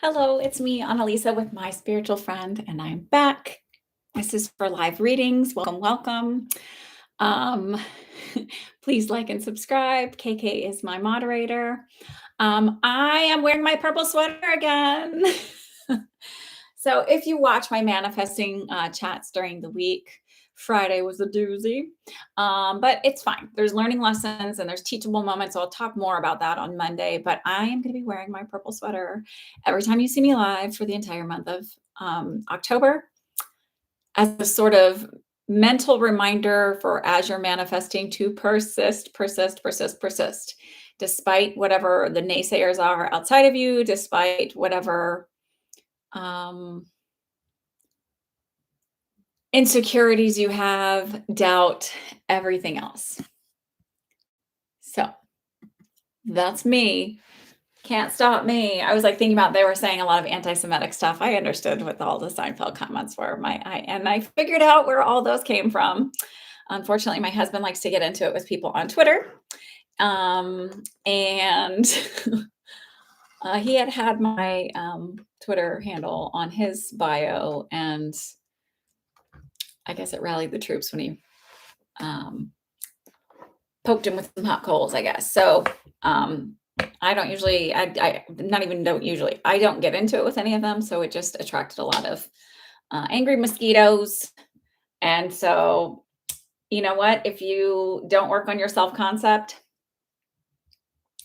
Hello, it's me, Annalisa, with my spiritual friend, and I'm back. This is for live readings. Welcome, welcome. Um, Please like and subscribe. KK is my moderator. I am wearing my purple sweater again. So if you watch my manifesting chats during the week, Friday was a doozy, but it's fine. There's learning lessons and there's teachable moments. So I'll talk more about that on Monday, but I am going to be wearing my purple sweater every time you see me live for the entire month of October as a sort of mental reminder for as you're manifesting to persist, persist, persist, persist, despite whatever the naysayers are outside of you, despite whatever um, insecurities you have, doubt, everything else. So that's me. Can't stop me. I was like thinking about they were saying a lot of anti-Semitic stuff. I understood what all the Seinfeld comments were. And I figured out where all those came from. Unfortunately, my husband likes to get into it with people on Twitter. And he had my Twitter handle on his bio, and I guess it rallied the troops when he poked him with some hot coals, I guess. So I don't usually, I not even don't usually, I don't get into it with any of them. So it just attracted a lot of angry mosquitoes. And so, you know what? If you don't work on your self-concept,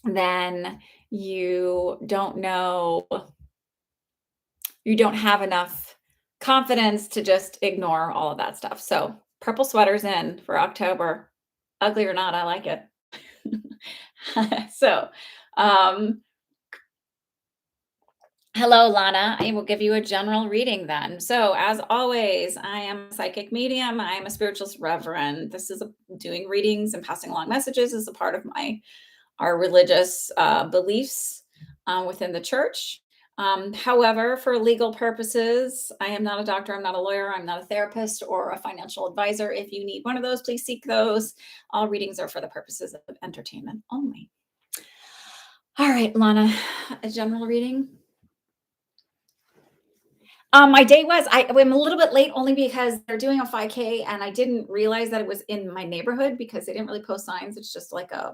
then you don't know, you don't have enough confidence to just ignore all of that stuff. So purple sweaters in for October. Ugly or not, I like it. So, hello, Lana. I will give you a general reading then. So, as always, I am a psychic medium. I am a spiritualist reverend. This is doing readings and passing along messages is a part of our religious beliefs within the church. However, for legal purposes, I am not a doctor, I'm not a lawyer, I'm not a therapist or a financial advisor. If you need one of those, please seek those. All readings are for the purposes of entertainment only. All right, Lana, a general reading. My day was, I'm a little bit late only because they're doing a 5K and I didn't realize that it was in my neighborhood because they didn't really post signs. It's just like a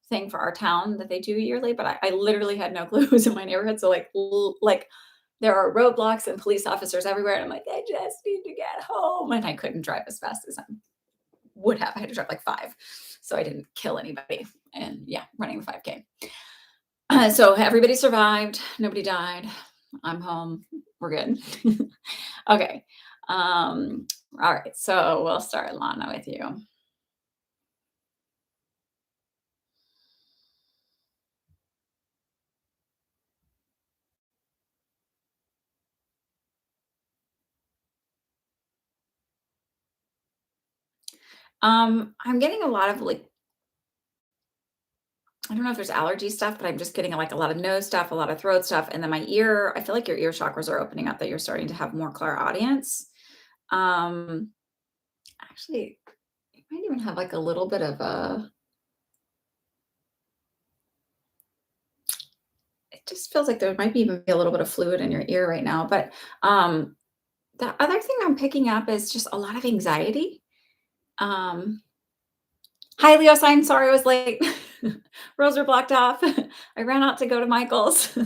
thing for our town that they do yearly, but I literally had no clue it was in my neighborhood. So like there are roadblocks and police officers everywhere. And I'm like, I just need to get home. And I couldn't drive as fast as I would have. I had to drive like 5. So I didn't kill anybody. And yeah, running the 5K. So everybody survived. Nobody died. I'm home. We're good. Okay. All right. So we'll start, Lana, with you. I'm getting a lot of like, I don't know if there's allergy stuff, but I'm just getting like a lot of nose stuff, a lot of throat stuff. And then my ear, I feel like your ear chakras are opening up, that you're starting to have more clairaudience. Actually, you might even have like a little bit of it just feels like there might be even be a little bit of fluid in your ear right now. But the other thing I'm picking up is just a lot of anxiety. Um, Hi, Leo sign. Sorry I was late. Roads were blocked off. I ran out to go to Michael's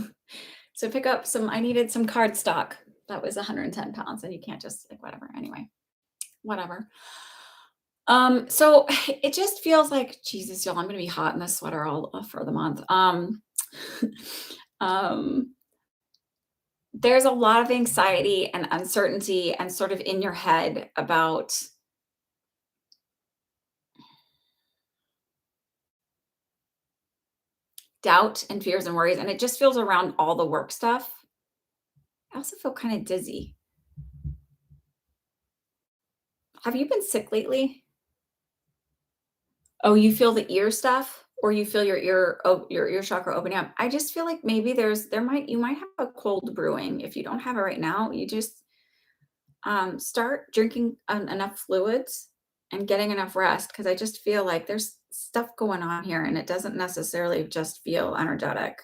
to pick up I needed some card stock. That was 110 pounds, and you can't just like whatever. Anyway, whatever. So it just feels like Jesus, y'all. I'm gonna be hot in this sweater all for the month. Um, there's a lot of anxiety and uncertainty and sort of in your head about doubt and fears and worries, and it just feels around all the work stuff. I also feel kind of dizzy. Have you been sick lately? Oh, you feel the ear stuff? Or you feel your ear chakra opening up? I just feel like maybe you might have a cold brewing. If you don't have it right now, you just start drinking enough fluids and getting enough rest, because I just feel like there's stuff going on here and it doesn't necessarily just feel energetic.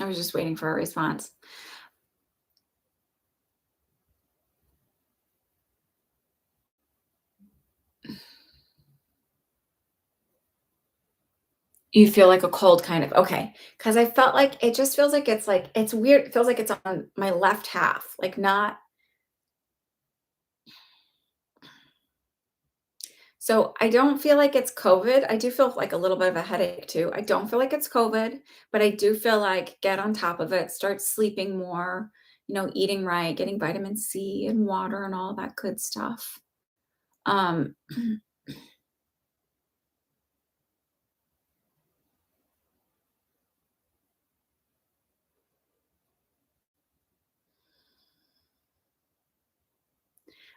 I was just waiting for a response. You feel like a cold kind of okay, because I felt like it just feels like it's weird. It feels like it's on my left half, like not so I don't feel like it's COVID. I do feel like a little bit of a headache too. I don't feel like it's COVID, but I do feel like get on top of it, start sleeping more, eating right, getting vitamin C and water and all that good stuff. Um,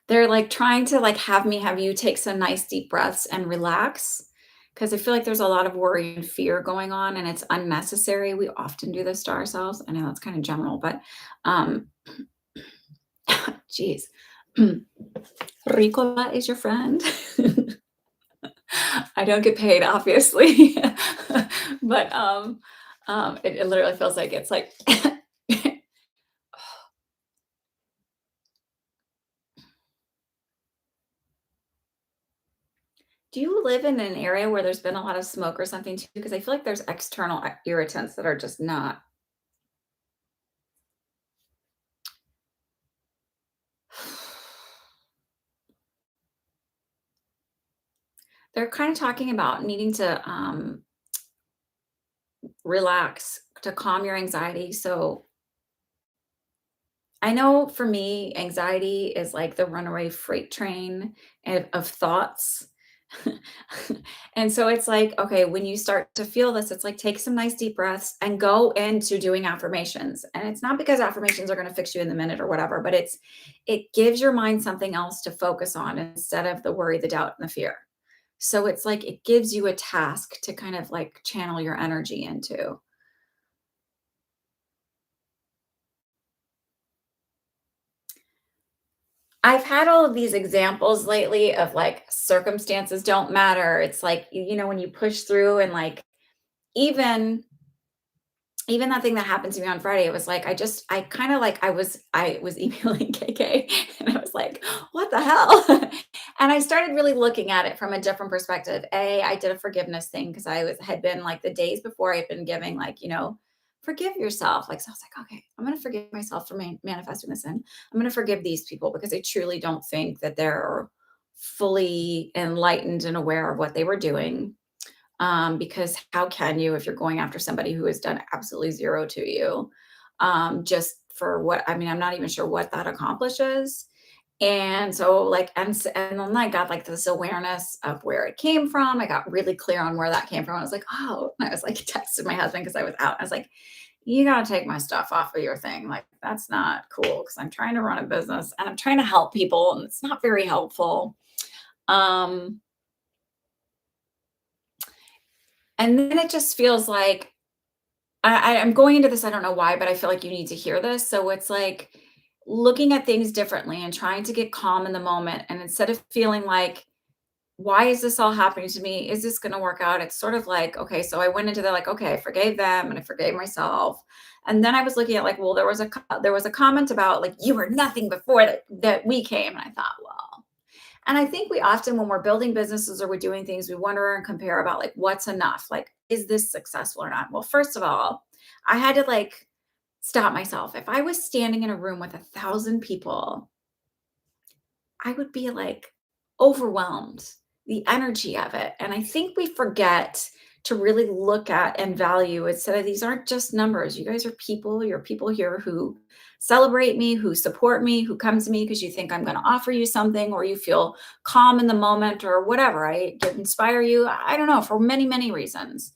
they're like trying to like have you take some nice deep breaths and relax because I feel like there's a lot of worry and fear going on and it's unnecessary. We often do this to ourselves. I know that's kind of general, but um, geez. Ricola is your friend. I don't get paid, obviously, but it literally feels like it's like. Do you live in an area where there's been a lot of smoke or something too? Because I feel like there's external irritants that are just not. They're kind of talking about needing to relax to calm your anxiety. So I know for me, anxiety is like the runaway freight train of thoughts. And so it's like, okay, when you start to feel this, it's like take some nice deep breaths and go into doing affirmations. And it's not because affirmations are going to fix you in the minute or whatever, but it gives your mind something else to focus on instead of the worry, the doubt, and the fear. So it's like it gives you a task to kind of like channel your energy into. I've had all of these examples lately of like circumstances don't matter. It's like, when you push through and like even even that thing that happened to me on Friday, it was like I kind of like I was emailing KK and I was like, what the hell? And I started really looking at it from a different perspective. I did a forgiveness thing because had been like the days before I'd been giving like, forgive yourself. Like so I was like, okay, I'm gonna forgive myself for manifesting this in. I'm gonna forgive these people because I truly don't think that they're fully enlightened and aware of what they were doing because how can you if you're going after somebody who has done absolutely zero to you just for what I mean I'm not even sure what that accomplishes and so like and then I got like this awareness of where it came from. I got really clear on where that came from. I was like, oh, and I was like texted my husband because I was out. I was like, you got to take my stuff off of your thing. Like that's not cool because I'm trying to run a business and I'm trying to help people and it's not very helpful. um and then it just feels like I'm going into this, I don't know why, but I feel like you need to hear this. So it's like looking at things differently and trying to get calm in the moment. And instead of feeling like, why is this all happening to me? Is this going to work out? It's sort of like, okay, so I went into that like, okay, I forgave them and I forgave myself. And then I was looking at like, well, there was a comment about like you were nothing before that we came. And I thought, well, and I think we often, when we're building businesses or we're doing things, we wonder and compare about like what's enough? Like, is this successful or not? Well, first of all, I had to like stop myself. If I was standing in a room with 1,000 people, I would be like overwhelmed, the energy of it. And I think we forget to really look at and value instead of these aren't just numbers. You guys are people. You're people here who celebrate me, who support me, who come to me because you think I'm going to offer you something or you feel calm in the moment or whatever. I get inspire you. I don't know, for many, many reasons.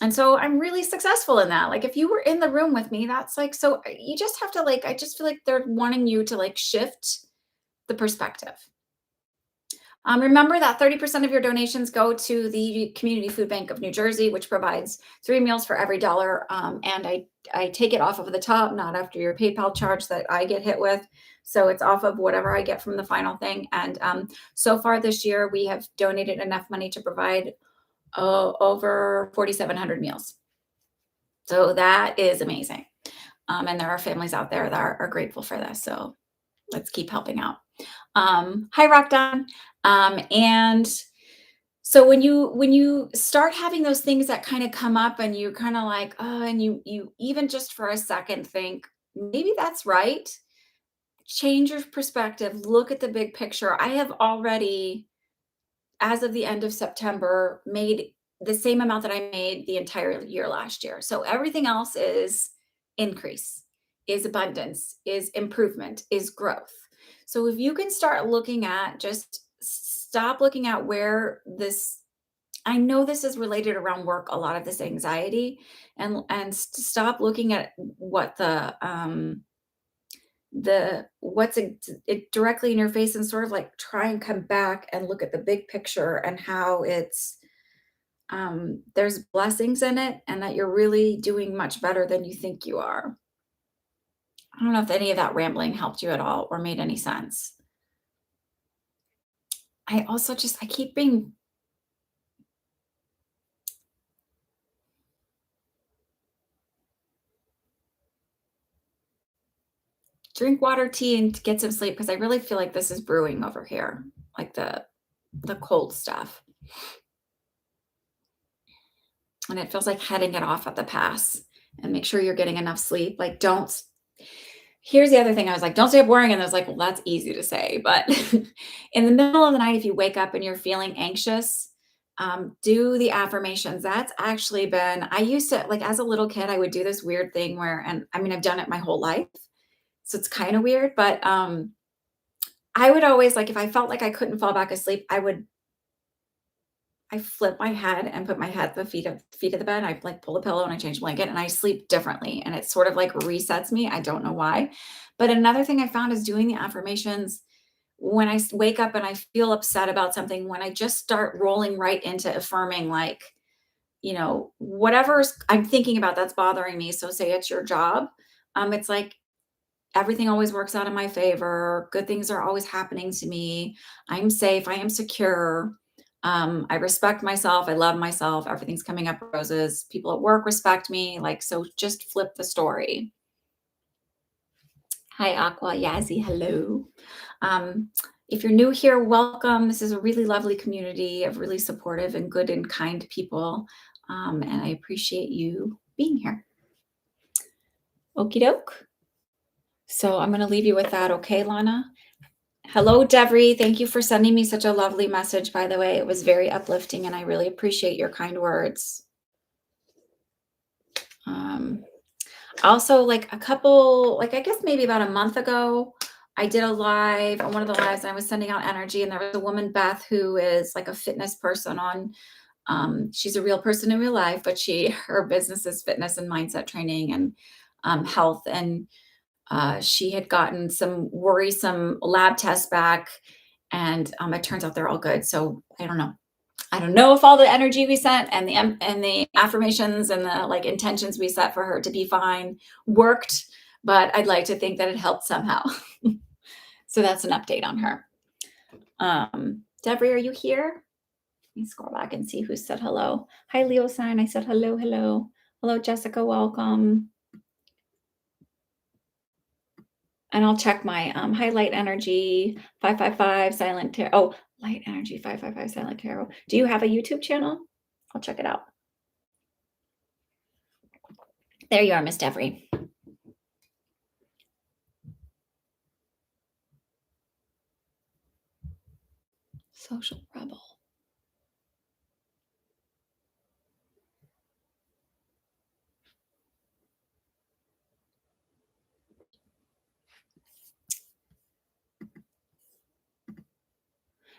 And so I'm really successful in that. Like if you were in the room with me, that's like so you just have to like I just feel like they're wanting you to like shift the perspective. Remember that 30% of your donations go to the Community Food Bank of New Jersey, which provides 3 meals for every dollar. And I take it off of the top, not after your PayPal charge that I get hit with. So it's off of whatever I get from the final thing. And so far this year, we have donated enough money to provide over 4,700 meals. So that is amazing. And there are families out there that are grateful for this. So let's keep helping out. Hi, Rock Don. And so when you start having those things that kind of come up and you kind of like, oh, and you even just for a second think, maybe that's right. Change your perspective, look at the big picture. I have already, as of the end of September, made the same amount that I made the entire year last year. So everything else is increase, is abundance, is improvement, is growth. So if you can start looking at, just stop looking at where this, I know this is related around work, a lot of this anxiety, stop looking at what the what's it directly in your face, and sort of like try and come back and look at the big picture and how it's there's blessings in it, and that you're really doing much better than you think you are. I don't know if any of that rambling helped you at all or made any sense. I also just I keep being drink water, tea, and get some sleep, because I really feel like this is brewing over here, like the cold stuff. And it feels like heading it off at the pass. And make sure you're getting enough sleep. Like, don't. Here's the other thing. I was like, don't stay up worrying. And I was like, well, that's easy to say. But in the middle of the night, if you wake up and you're feeling anxious, do the affirmations. That's actually been, I used to, like, as a little kid, I would do this weird thing where, and I mean, I've done it my whole life. So it's kind of weird. But I would always, like, if I felt like I couldn't fall back asleep, I flip my head and put my head at the feet of the bed. I like pull the pillow and I change the blanket and I sleep differently. And it sort of like resets me. I don't know why. But another thing I found is doing the affirmations when wake up and I feel upset about something, when I just start rolling right into affirming, like, whatever I'm thinking about that's bothering me. So say it's your job. It's like everything always works out in my favor. Good things are always happening to me. I'm safe. I am secure. I respect myself. I love myself. Everything's coming up roses. People at work respect me. Like, so just flip the story. Hi, Aqua Yazzie. Hello. If you're new here, welcome. This is a really lovely community of really supportive and good and kind people. And I appreciate you being here. Okie doke. So I'm going to leave you with that. Okay, Lana? Hello, Devry. Thank you for sending me such a lovely message, by the way. It was very uplifting, and I really appreciate your kind words. Also, like I guess maybe about a month ago, I did a live on one of the lives, and I was sending out energy, and there was a woman, Beth, who is like a fitness person on, she's a real person in real life, but her business is fitness and mindset training and health. And she had gotten some worrisome lab tests back, and it turns out they're all good. So I don't know. I don't know if all the energy we sent and the affirmations and the like intentions we set for her to be fine worked, but I'd like to think that it helped somehow. So that's an update on her. Deborah, are you here? Let me scroll back and see who said hello. Hi, Leo sign. I said hello, hello. Hello, Jessica. Welcome. And I'll check my highlight energy 555 silent tarot. Oh, light energy 555 silent tarot. Do you have a YouTube channel? I'll check it out. There you are, Miss Devery. Social rebel.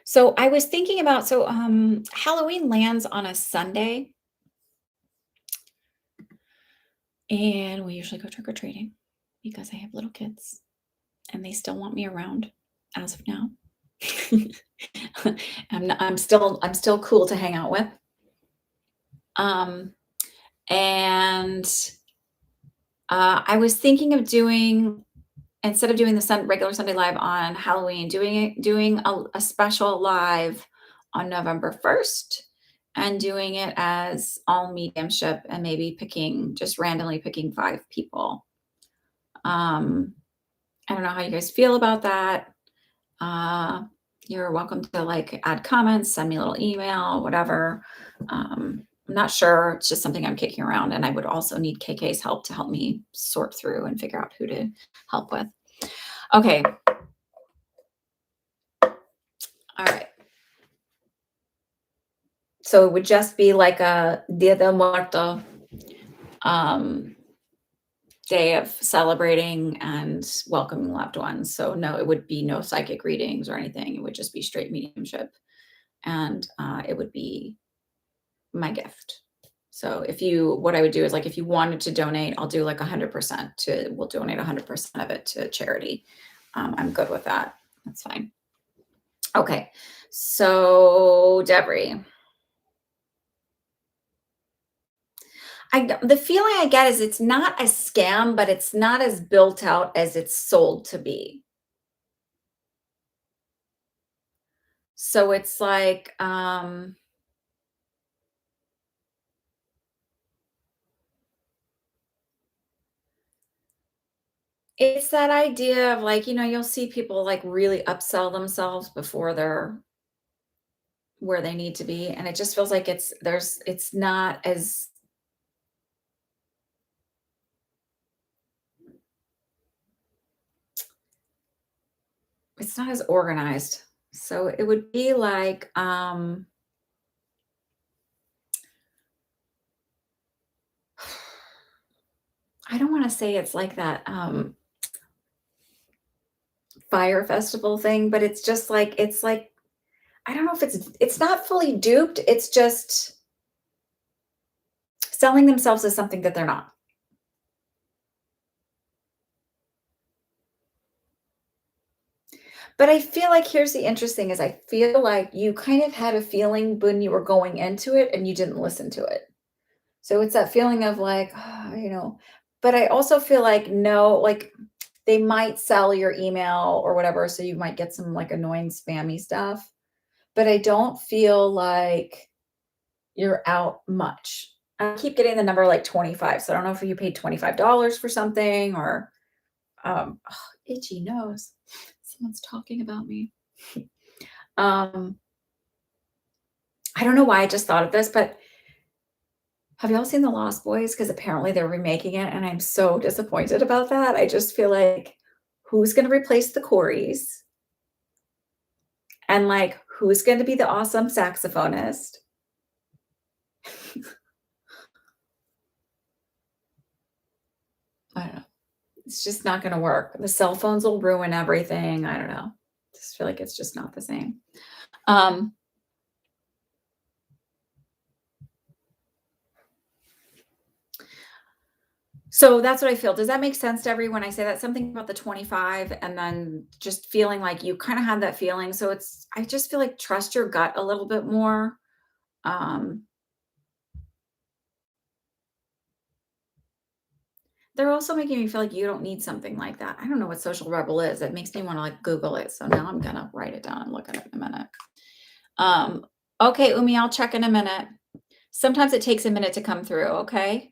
So I was thinking about, Halloween lands on a Sunday, and we usually go trick-or-treating because I have little kids and they still want me around as of now. I'm still cool to hang out with. And I was thinking of instead of doing the regular Sunday live on Halloween, doing a special live on November 1st and doing it as all mediumship and maybe just randomly picking 5 people. Um, I don't know how you guys feel about that. Uh, you're welcome to like add comments, send me a little email, whatever. I'm not sure. It's just something I'm kicking around. And I would also need KK's help to help me sort through and figure out who to help with. Okay. All right. So it would just be like a Dia de Muerto um, day of celebrating and welcoming loved ones. So no, it would be no psychic readings or anything. It would just be straight mediumship, and it would be my gift. So what I would do is like if you wanted to donate, I'll do like 100% we'll donate 100% of it to charity. I'm good with that. That's fine. Okay, so Deborah. The feeling I get is it's not a scam, but it's not as built out as it's sold to be. So it's like, it's that idea of like, you'll see people like really upsell themselves before they're where they need to be. And it just feels like it's not as, it's not as organized. So it would be like, I don't want to say it's like that fire festival thing, but it's like I don't know if it's not fully duped. It's just selling themselves as something that they're not. But I feel like here's the interesting is I feel like you kind of had a feeling when you were going into it and you didn't listen to it. So it's that feeling of like, but I also feel like no, like they might sell your email or whatever, so you might get some like annoying spammy stuff. But I don't feel like you're out much. I keep getting the number like 25. So I don't know if you paid $25 for something or itchy nose. Someone's talking about me. Um, I don't know why I just thought of this, but have y'all seen The Lost Boys? Because apparently they're remaking it, and I'm so disappointed about that. I just feel like who's going to replace the Coreys? And like who's going to be the awesome saxophonist? I don't know. It's just not going to work. The cell phones will ruin everything. I don't know. Just feel like it's just not the same. Um, so that's what I feel. Does that make sense to everyone? I say that something about the 25 and then just feeling like you kind of had that feeling. So I just feel like trust your gut a little bit more. Um, they're also making me feel like you don't need something like that. I don't know what social rebel is. It makes me want to like Google it. So now I'm going to write it down and look at it in a minute. Okay, Umi, I'll check in a minute. Sometimes it takes a minute to come through. Okay.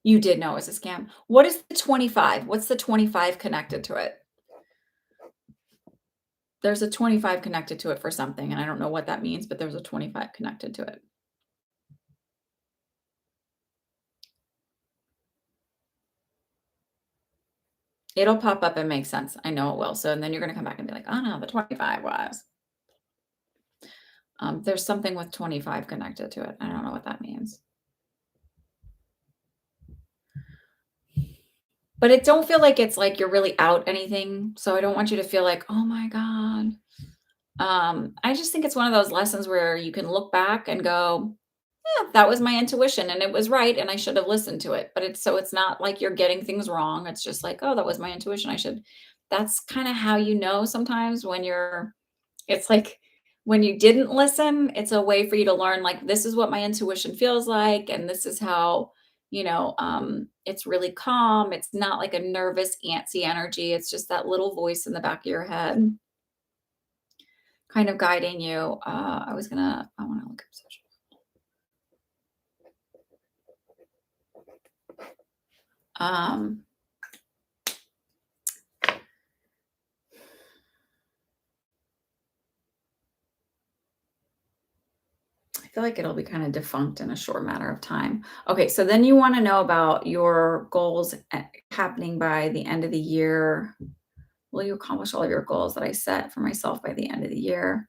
You did know it was a scam. What is the 25? What's the 25 connected to it? There's a 25 connected to it for something, and I don't know what that means, but there's a 25 connected to it. It'll pop up and make sense. I know it will. So, and then you're going to come back and be like, oh no, the 25 was. There's something with 25 connected to it. I don't know what that means. But it don't feel like it's like you're really out anything. So I don't want you to feel like, oh my God. I just think it's one of those lessons where you can look back and go, yeah, that was my intuition and it was right and I should have listened to it. But it's not like you're getting things wrong. It's just like, oh, that was my intuition. That's kind of how sometimes when it's like when you didn't listen, it's a way for you to learn like this is what my intuition feels like and this is how, it's really calm. It's not like a nervous, antsy energy. It's just that little voice in the back of your head. kind of guiding you. I want to look up social. Um, I feel like it'll be kind of defunct in a short matter of time. Okay, so then you want to know about your goals happening by the end of the year. Will you accomplish all of your goals that I set for myself by the end of the year?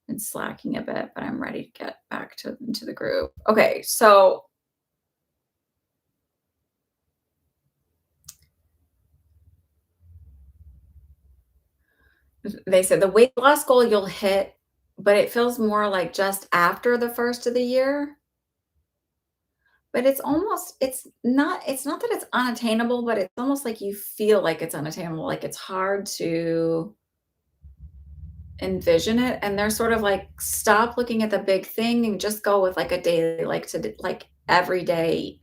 Been slacking a bit, but I'm ready to get back into the groove. Okay, so they said the weight loss goal you'll hit, but it feels more like just after the first of the year. But it's not that it's unattainable, but it's almost like you feel like it's unattainable, like it's hard to envision it, and they're sort of like, "Stop looking at the big thing and just go with, like, a daily, like, like, everyday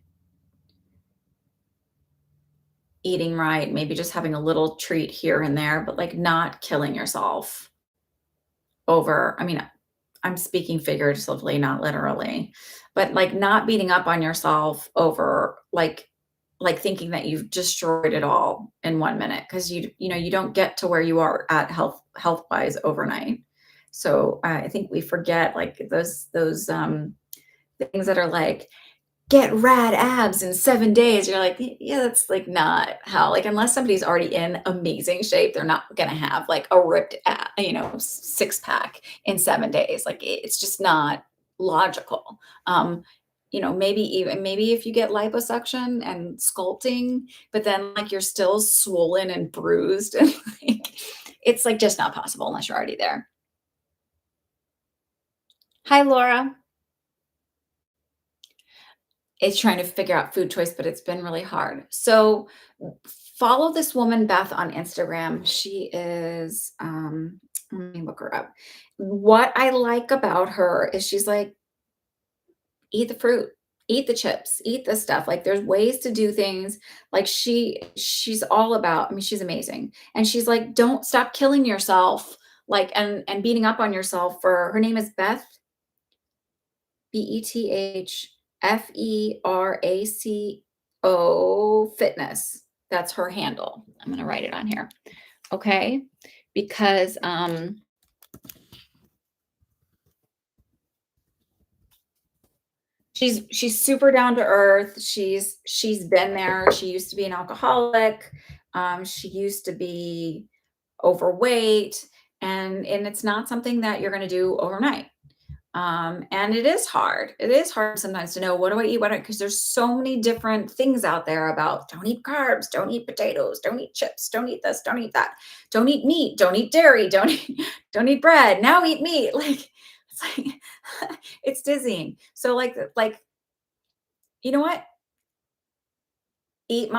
eating right, maybe just having a little treat here and there, but, like, not killing yourself over." I mean, I'm speaking figuratively, not literally, but, like, not beating up on yourself over, like, thinking that you've destroyed it all in 1 minute, 'cause you don't get to where you are at health-wise overnight. So, I think we forget, like, those things that are like, "Get rad abs in 7 days." You're like, Yeah, that's, like, not how," like, unless somebody's already in amazing shape, they're not gonna have, like, a ripped six pack in 7 days. Like, it's just not logical. Maybe if you get liposuction and sculpting, but then, like, you're still swollen and bruised and, like, it's, like, just not possible unless you're already there. Hi, Laura. Is trying to figure out food choice, but it's been really hard. So follow this woman, Beth, on Instagram. She is, let me look her up. What I like about her is she's like, eat the fruit, eat the chips, eat the stuff. Like there's ways to do things. Like she's all about, I mean, she's amazing. And she's like, don't stop killing yourself, like and beating up on yourself for her name is Beth BETHFERACO Fitness. That's her handle. I'm gonna write it on here. Okay. Because she's super down to earth. She's been there. She used to be an alcoholic. She used to be overweight. And it's not something that you're gonna do overnight. And it is hard. It is hard sometimes to know what do I eat, because there's so many different things out there about don't eat carbs, don't eat potatoes, don't eat chips, don't eat this, don't eat that, don't eat meat, don't eat dairy, don't eat, don't eat bread. Now eat meat. Like it's like it's dizzying. So like you know what? Eat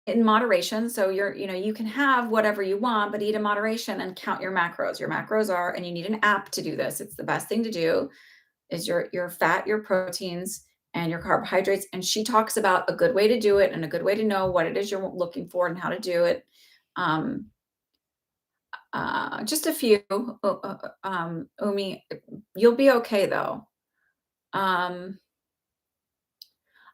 in moderation. So you can have whatever you want, but eat in moderation and count your macros. Your macros are, and you need an app to do this. It's the best thing to do is your fat, your proteins, and your carbohydrates. And she talks about a good way to do it and a good way to know what it is you're looking for and how to do it. Um, just a few, Umi. You'll be okay though. Um,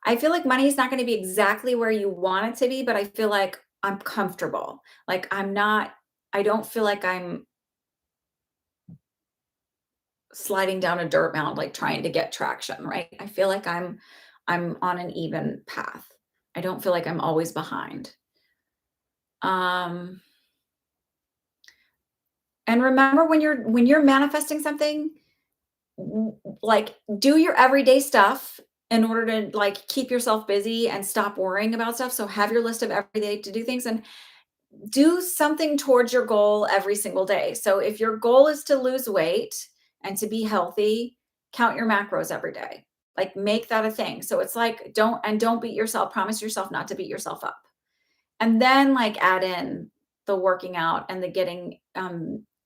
I feel like money is not going to be exactly where you want it to be, but I feel like I'm comfortable. Like I'm not. I don't feel like I'm sliding down a dirt mound, like trying to get traction, right? I feel like I'm on an even path. I don't feel like I'm always behind. Um, and remember when you're manifesting something, like do your everyday stuff in order to like keep yourself busy and stop worrying about stuff. So have your list of everyday to do things and do something towards your goal every single day. So if your goal is to lose weight and to be healthy, count your macros every day. Like make that a thing. So it's like don't beat yourself, promise yourself not to beat yourself up. And then like add in the working out and the getting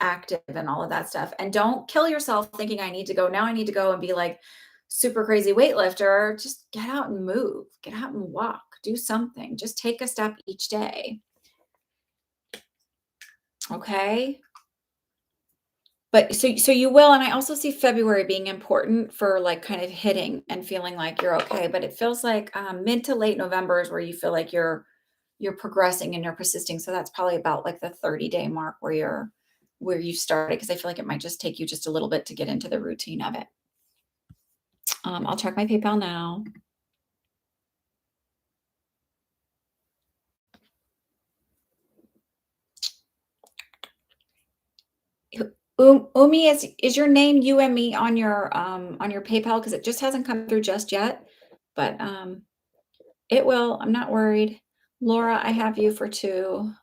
active and all of that stuff. And don't kill yourself thinking I need to go and be like super crazy weightlifter. Just get out and move, get out and walk, do something. Just take a step each day. Okay. But so you will, and I also see February being important for, like, kind of hitting and feeling like you're okay, but it feels like, mid to late November is where you feel like you're progressing and you're persisting, so that's probably about, like, the 30-day mark where you started, because I feel like it might just take you just a little bit to get into the routine of it. I'll check my PayPal now. Umi, is your name UME on your PayPal? Because it just hasn't come through just yet, but, it will, I'm not worried. Laura, I have you for 2.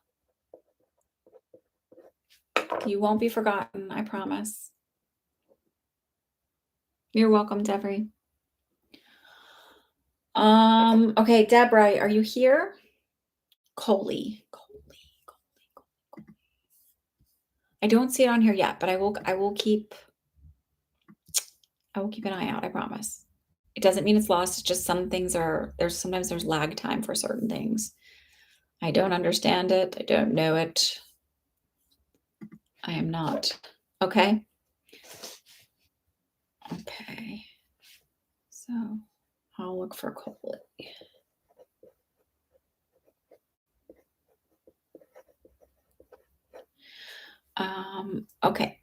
You won't be forgotten, I promise. You're welcome, Devery. Okay, Deborah, are you here? Coley. I don't see it on here yet, but I will keep an eye out, I promise. It doesn't mean it's lost, it's just some things sometimes there's lag time for certain things. I don't understand it, I don't know it. I am not. Okay? Okay. So, I'll look for Coley. Okay.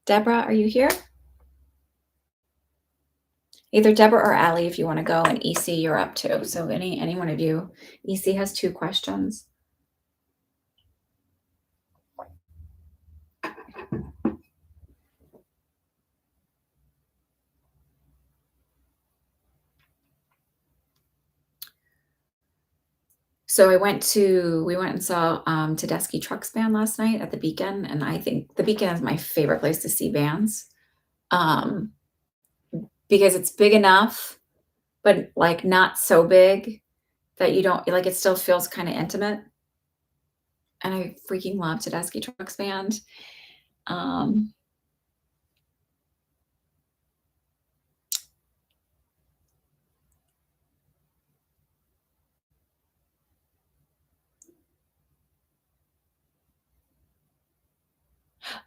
Deborah, are you here? Either Deborah or Allie, if you want to go, and EC, you're up too. So any one of you. EC has 2 questions. So we went and saw Tedeschi Trucks Band last night at the Beacon, and I think the Beacon is my favorite place to see bands. Um, because it's big enough, but like not so big that you don't like it still feels kind of intimate. And I freaking love Tedeschi Trucks Band. Um,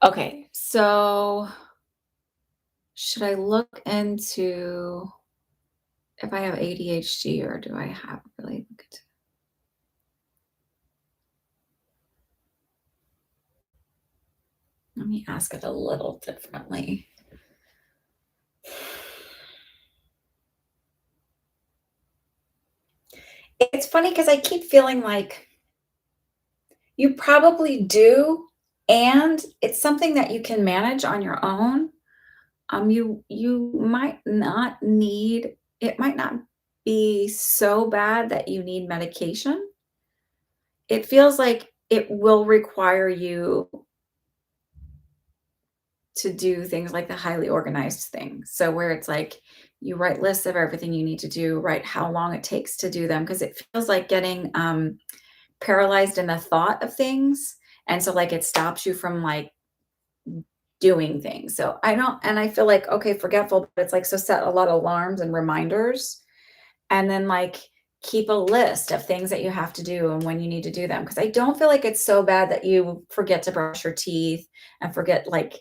okay, so should I look into if I have ADHD or do I have really good? Let me ask it a little differently. It's funny because I keep feeling like you probably do, and it's something that you can manage on your own. You might not need it might not be so bad that you need medication. It feels like it will require you to do things like the highly organized thing. So where it's like you write lists of everything you need to do, write how long it takes to do them, because it feels like getting paralyzed in the thought of things. And so like it stops you from like doing things. So I feel like, okay, forgetful, but it's like, so set a lot of alarms and reminders, and then like keep a list of things that you have to do and when you need to do them. Cause I don't feel like it's so bad that you forget to brush your teeth and forget like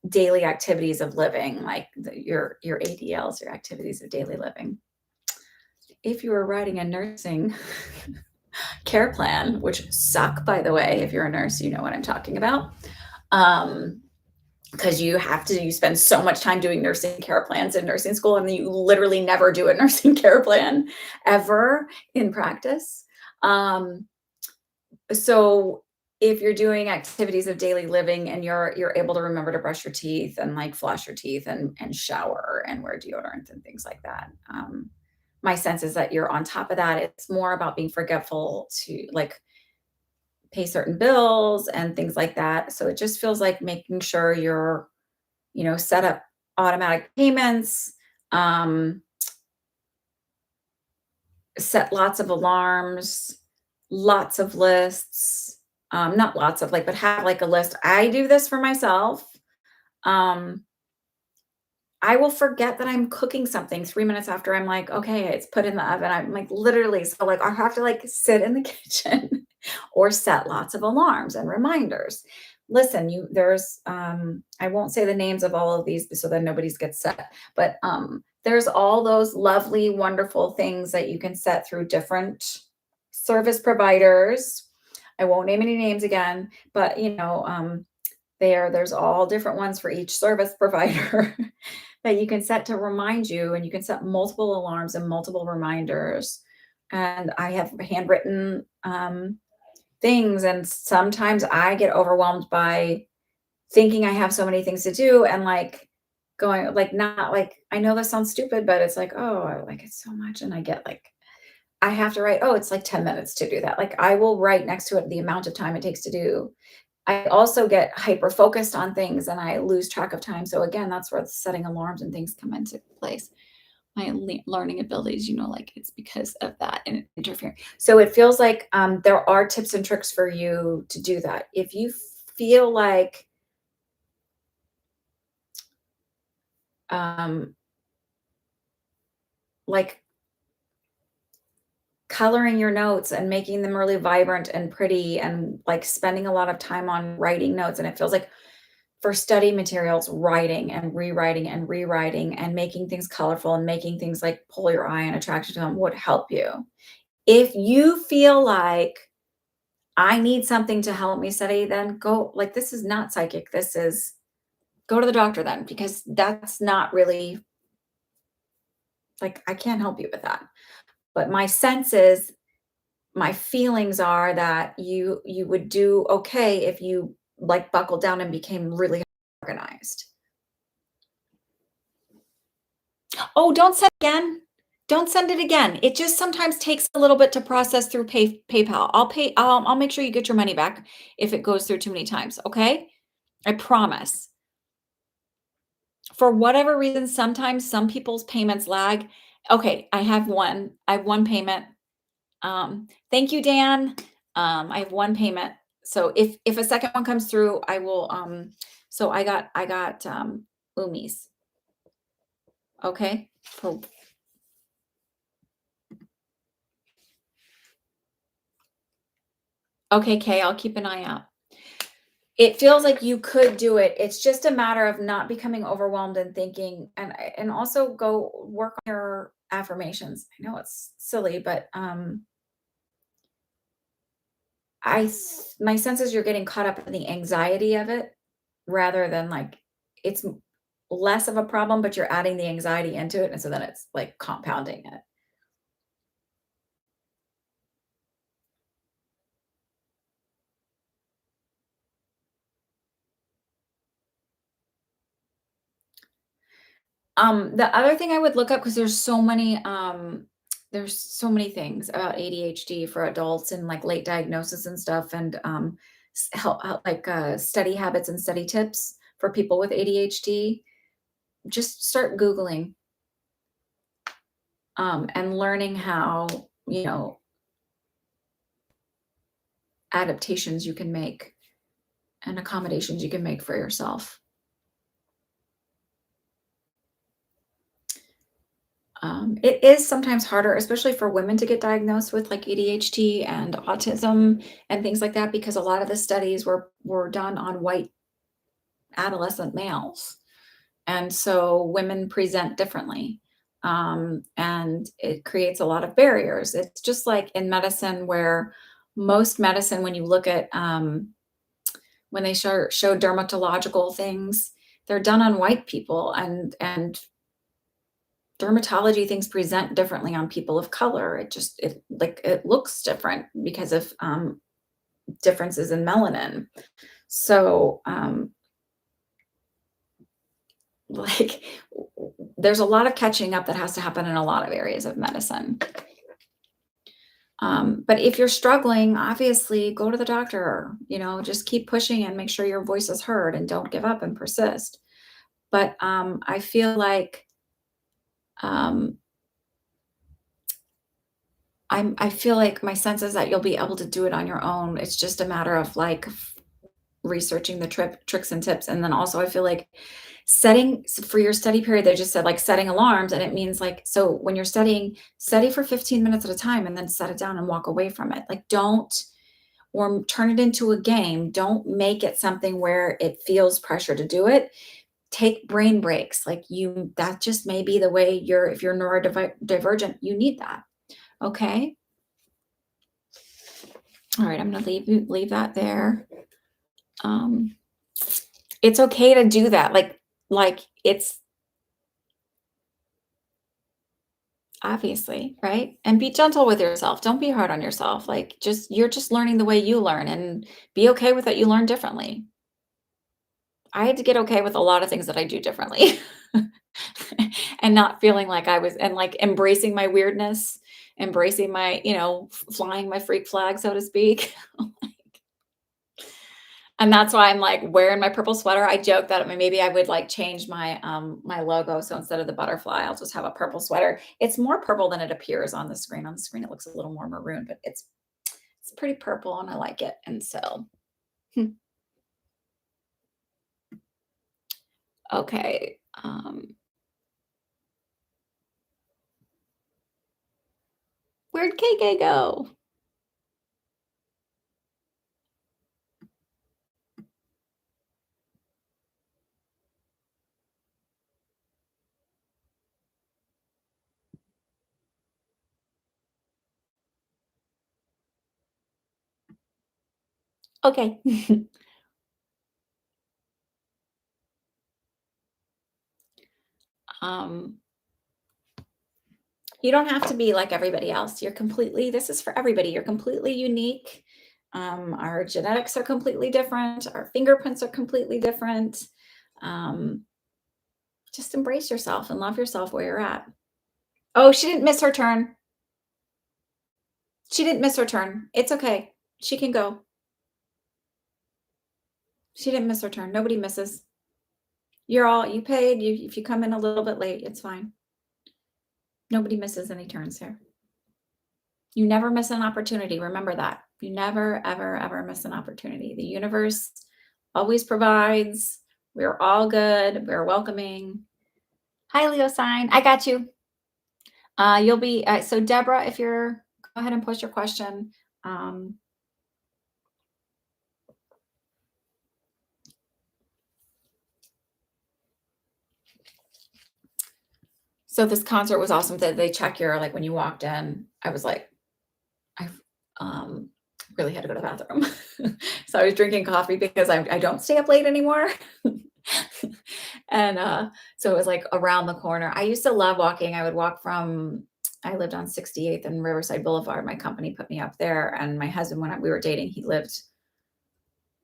daily activities of living, like your ADLs, your activities of daily living. If you were writing a nursing care plan, which suck, by the way, if you're a nurse, you know what I'm talking about. Because you spend so much time doing nursing care plans in nursing school, and then you literally never do a nursing care plan ever in practice. So if you're doing activities of daily living and you're able to remember to brush your teeth and like floss your teeth and shower and wear deodorant and things like that, my sense is that you're on top of that. It's more about being forgetful to like pay certain bills and things like that. So it just feels like making sure you're, set up automatic payments, um, set lots of alarms, lots of lists, not lots of like, but have like a list. I do this for myself. Um, I will forget that I'm cooking something 3 minutes after I'm like, okay, it's put in the oven. I'm like literally, so like I have to like sit in the kitchen or set lots of alarms and reminders. listen, I won't say the names of all of these so that nobody's gets set, but there's all those lovely, wonderful things that you can set through different service providers. I won't name any names again, but there's all different ones for each service provider that you can set to remind you, and you can set multiple alarms and multiple reminders. And I have handwritten things, and sometimes I get overwhelmed by thinking I have so many things to do and like going like not like I know that sounds stupid, but it's like, oh, I like it so much. And I get like I have to write, oh, it's like 10 minutes to do that. Like I will write next to it the amount of time it takes to do. I also get hyper focused on things and I lose track of time. So again, that's where the setting alarms and things come into place. My learning abilities, like it's because of that and interfering. So it feels like there are tips and tricks for you to do that. If you feel um, like coloring your notes and making them really vibrant and pretty and like spending a lot of time on writing notes, and it feels like for study materials, writing and rewriting and making things colorful and making things like pull your eye and attract you to them would help you. If you feel like I need something to help me study, then go like this is not psychic. This is go to the doctor then, because that's not really like I can't help you with that. But my sense is my feelings are that you would do okay if you like buckled down and became really organized. Oh, don't send again. Don't send it again. It just sometimes takes a little bit to process through PayPal. I'll make sure you get your money back if it goes through too many times, okay? I promise. For whatever reason, sometimes some people's payments lag. Okay, I have one payment. Thank you, Dan. I have one payment. So if a second one comes through, I will so I got Umis. Okay. For Okay, Kay, I'll keep an eye out. It feels like you could do it. It's just a matter of not becoming overwhelmed and thinking and also go work on your affirmations. I know it's silly, but my sense is you're getting caught up in the anxiety of it rather than like it's less of a problem, but you're adding the anxiety into it, and so then it's like compounding it. The other thing I would look up because there's so many things about ADHD for adults and like late diagnosis and stuff, and help like study habits and study tips for people with ADHD. Just start Googling and learning how adaptations you can make and accommodations you can make for yourself. It is sometimes harder, especially for women, to get diagnosed with like ADHD and autism and things like that, because a lot of the studies were done on white adolescent males, and so women present differently, and it creates a lot of barriers. It's just like in medicine, where most medicine, when you look at when they show dermatological things, they're done on white people, and dermatology things present differently on people of color. It looks different because of differences in melanin. So like there's a lot of catching up that has to happen in a lot of areas of medicine. But if you're struggling, obviously go to the doctor, just keep pushing and make sure your voice is heard and don't give up and persist. But I feel like um, I feel like my sense is that you'll be able to do it on your own. It's just a matter of like researching the tricks and tips. And then also I feel like setting for your study period, they just said like setting alarms. And it means like, so when you're studying, study for 15 minutes at a time and then set it down and walk away from it. Like don't or turn it into a game. Don't make it something where it feels pressure to do it. Take brain breaks. Like that just may be the way if you're neurodivergent, you need that. Okay. All right. I'm going to leave that there. Um, it's okay to do that. Like it's obviously right. And be gentle with yourself. Don't be hard on yourself. Like you're just learning the way you learn, and be okay with that. You learn differently. I had to get okay with a lot of things that I do differently. And not feeling like I was, and like embracing my weirdness, embracing my, flying my freak flag, so to speak. And that's why I'm like wearing my purple sweater. I joke that maybe I would like change my logo. So instead of the butterfly, I'll just have a purple sweater. It's more purple than it appears on the screen. On the screen, it looks a little more maroon, but it's pretty purple and I like it. And so okay. Where'd KK go? Okay. um You don't have to be like everybody else. This is for everybody. You're completely unique. Our genetics are completely different. Our fingerprints are completely different. Um, just embrace yourself and love yourself where you're at. Oh, she didn't miss her turn. She didn't miss her turn. It's okay. She can go. She didn't miss her turn. Nobody misses. You paid. If you come in a little bit late, it's fine. Nobody misses any turns here. You never miss an opportunity. Remember that. You never, ever, ever miss an opportunity. The universe always provides. We're all good. We're welcoming. Hi, Leo sign. I got you. You'll be, so Deborah, if you're, go ahead and post your question. So this concert was awesome. That they check your, like when you walked in, I was like, I really had to go to the bathroom. So I was drinking coffee because I don't stay up late anymore. And so it was like around the corner. I used to love walking. I lived on 68th and Riverside Boulevard. My company put me up there. And my husband, when we were dating, he lived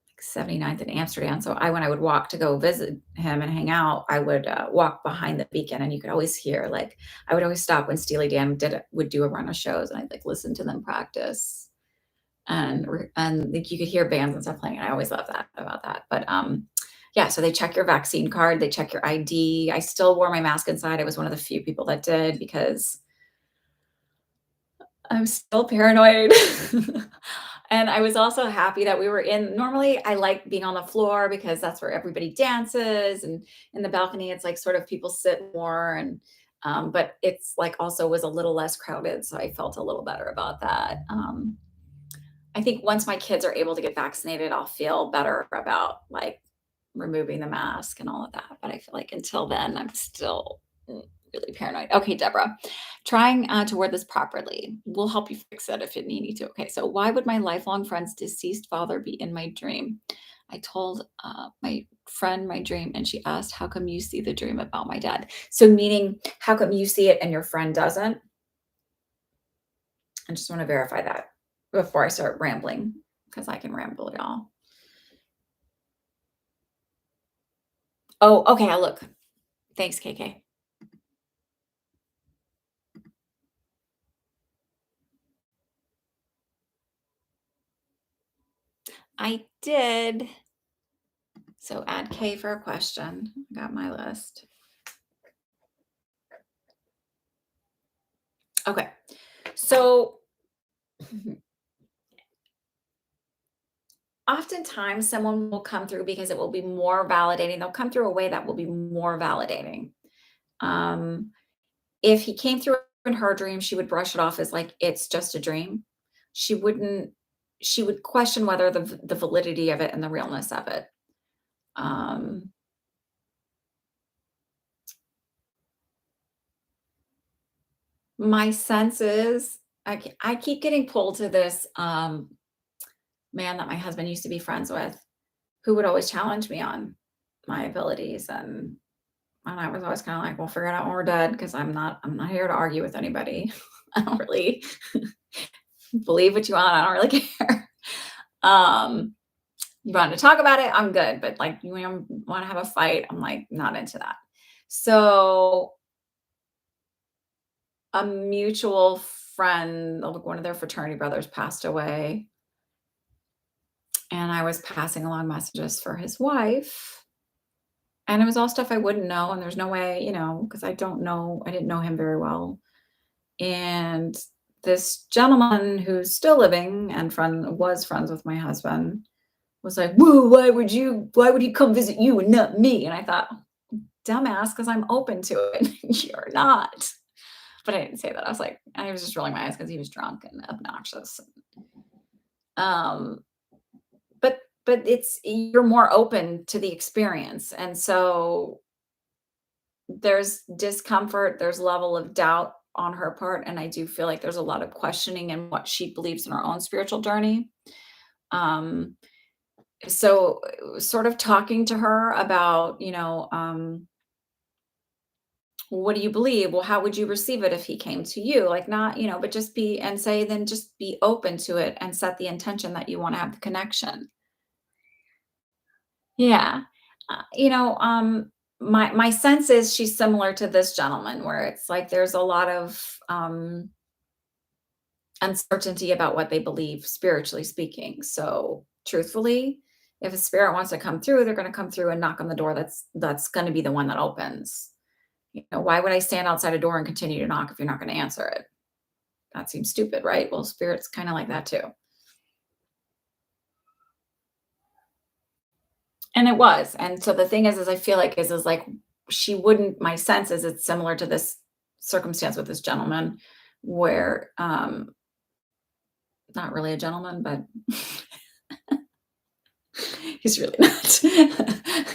like 79th in Amsterdam. So when I would walk to go visit him and hang out, I would walk behind the beacon, and you could always hear, like, I would always stop when Steely Dan would do a run of shows, and I'd like listen to them practice. And like you could hear bands and stuff playing. And I always love that about that. But yeah, so they check your vaccine card, they check your ID. I still wore my mask inside. I was one of the few people that did because I'm still paranoid. And I was also happy that we were normally I like being on the floor because that's where everybody dances, and in the balcony, it's like sort of people sit more, and but it's like also was a little less crowded. So I felt a little better about that. I think once my kids are able to get vaccinated, I'll feel better about like removing the mask and all of that. But I feel like until then, I'm still really paranoid. Okay, Deborah, trying to word this properly. We'll help you fix it if you need to. Okay, so why would my lifelong friend's deceased father be in my dream? I told my friend my dream, and she asked, how come you see the dream about my dad? So meaning, how come you see it and your friend doesn't? I just want to verify that before I start rambling, because I can ramble, y'all. Oh, okay, I'll look. Thanks, KK. I did. So add K for a question. Got my list. Okay. So oftentimes someone will come through because it will be more validating. They'll come through a way that will be more validating. Um, if he came through in her dream, she would brush it off as like, it's just a dream. She wouldn't she would question whether the validity of it and the realness of it. Um, my sense is I keep getting pulled to this man that my husband used to be friends with, who would always challenge me on my abilities, and I was always kind of like, "We'll figure it out when we're dead," because I'm not here to argue with anybody. I don't really believe what you want. I don't really care. Um, you want to talk about it, I'm good. But like, you want to have a fight, I'm like not into that. So a mutual friend, like one of their fraternity brothers, passed away, and I was passing along messages for his wife, and it was all stuff I wouldn't know, and there's no way, because I didn't know him very well. And this gentleman who's still living and was friends with my husband was like, "Whoa, why would he come visit you and not me?" And I thought, dumbass, because I'm open to it. You're not. But I didn't say that. I was just rolling my eyes because he was drunk and obnoxious. Um, but you're more open to the experience. And so there's discomfort, there's level of doubt on her part. And I do feel like there's a lot of questioning in what she believes in her own spiritual journey. Um, so sort of talking to her about, what do you believe? Well, how would you receive it if he came to you? Like, not, but just be open to it and set the intention that you want to have the connection. Yeah. My sense is she's similar to this gentleman, where it's like there's a lot of uncertainty about what they believe, spiritually speaking. So, truthfully, if a spirit wants to come through, they're going to come through and knock on the door. That's going to be the one that opens. Why would I stand outside a door and continue to knock if you're not going to answer it? That seems stupid, right? Well, spirit's kind of like that too. And it was. And so the thing is I feel like is like she wouldn't, my sense is it's similar to this circumstance with this gentleman where not really a gentleman, but he's really not.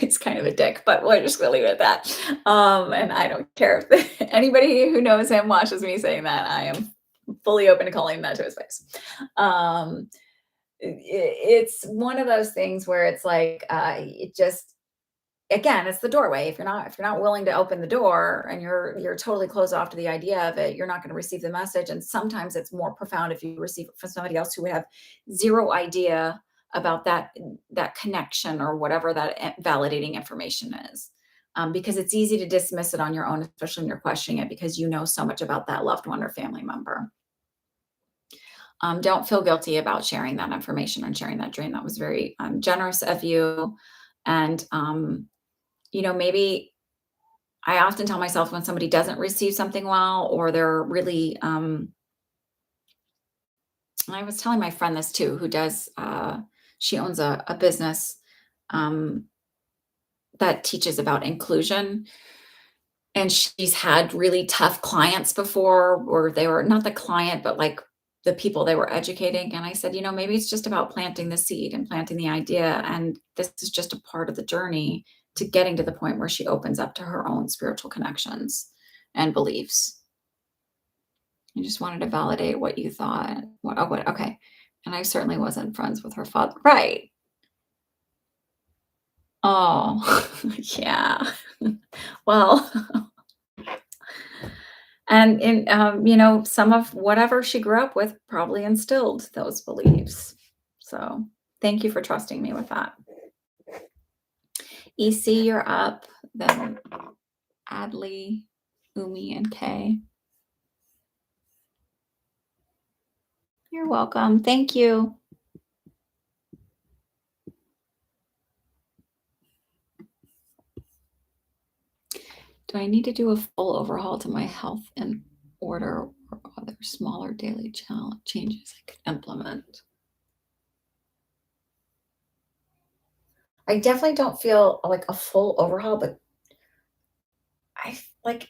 He's kind of a dick, but we're just gonna leave it at that. And I don't care if anybody who knows him watches me saying that. I am fully open to calling that to his face. Um, it's one of those things where it's like it just, again, it's the doorway. If you're not willing to open the door and you're totally closed off to the idea of it, you're not going to receive the message. And sometimes it's more profound if you receive it from somebody else who would have zero idea about that connection or whatever that validating information is. Because it's easy to dismiss it on your own, especially when you're questioning it, because you know so much about that loved one or family member. Don't feel guilty about sharing that information and sharing that dream. That was very generous of you. And maybe I often tell myself when somebody doesn't receive something well, or they're really, I was telling my friend this too, who does, she owns a business um, that teaches about inclusion. And she's had really tough clients before, or they were not the client, but like the people they were educating. And I said, maybe it's just about planting the seed and planting the idea. And this is just a part of the journey to getting to the point where she opens up to her own spiritual connections and beliefs. I just wanted to validate what you thought. Okay. And I certainly wasn't friends with her father. Right. Oh, yeah. Well, and some of whatever she grew up with probably instilled those beliefs. So thank you for trusting me with that. EC, you're up. Then Adley, Umi, and Kay. You're welcome. Thank you. Do I need to do a full overhaul to my health in order, or other smaller daily changes I could implement? I definitely don't feel like a full overhaul, but I like,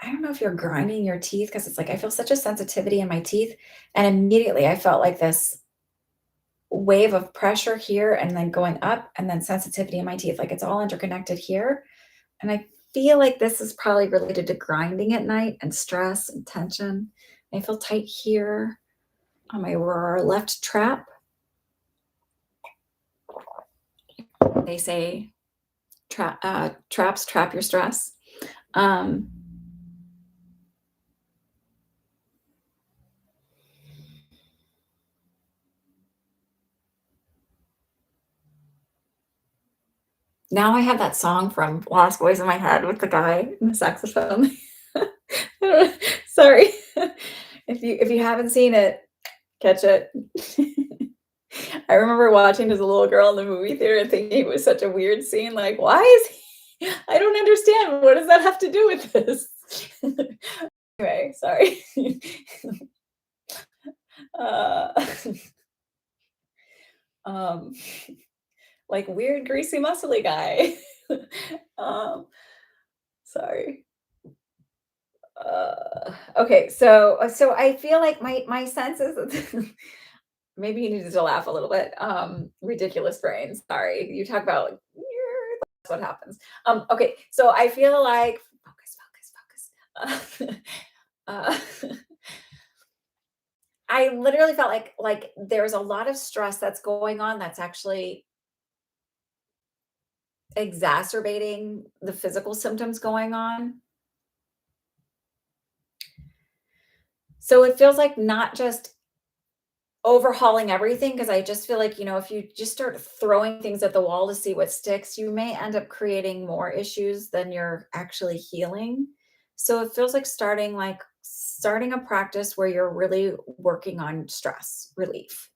I don't know if you're grinding your teeth, because it's like I feel such a sensitivity in my teeth. And immediately I felt like this. wave of pressure here and then going up and then sensitivity in my teeth. Like it's all interconnected here. And I feel like this is probably related to grinding at night and stress and tension. I feel tight here on my left trap. They say traps trap your stress. Um, Now I have that song from Lost Boys in my head with the guy and the saxophone. Sorry. If you haven't seen it, catch it. I remember watching as a little girl in the movie theater and thinking it was such a weird scene, like, "Why is he I don't understand. What does that have to do with this?" Anyway, sorry. Uh, um, like weird greasy muscly guy. Um, sorry. Okay, so I feel like my sense is that maybe you needed to laugh a little bit. Ridiculous brain. Sorry. You talk about like, that's what happens. Okay, so I feel like focus. Uh, I literally felt like there's a lot of stress that's going on that's actually exacerbating the physical symptoms going on. So it feels like not just overhauling everything, because I just feel like, if you just start throwing things at the wall to see what sticks, you may end up creating more issues than you're actually healing. So it feels like starting a practice where you're really working on stress relief.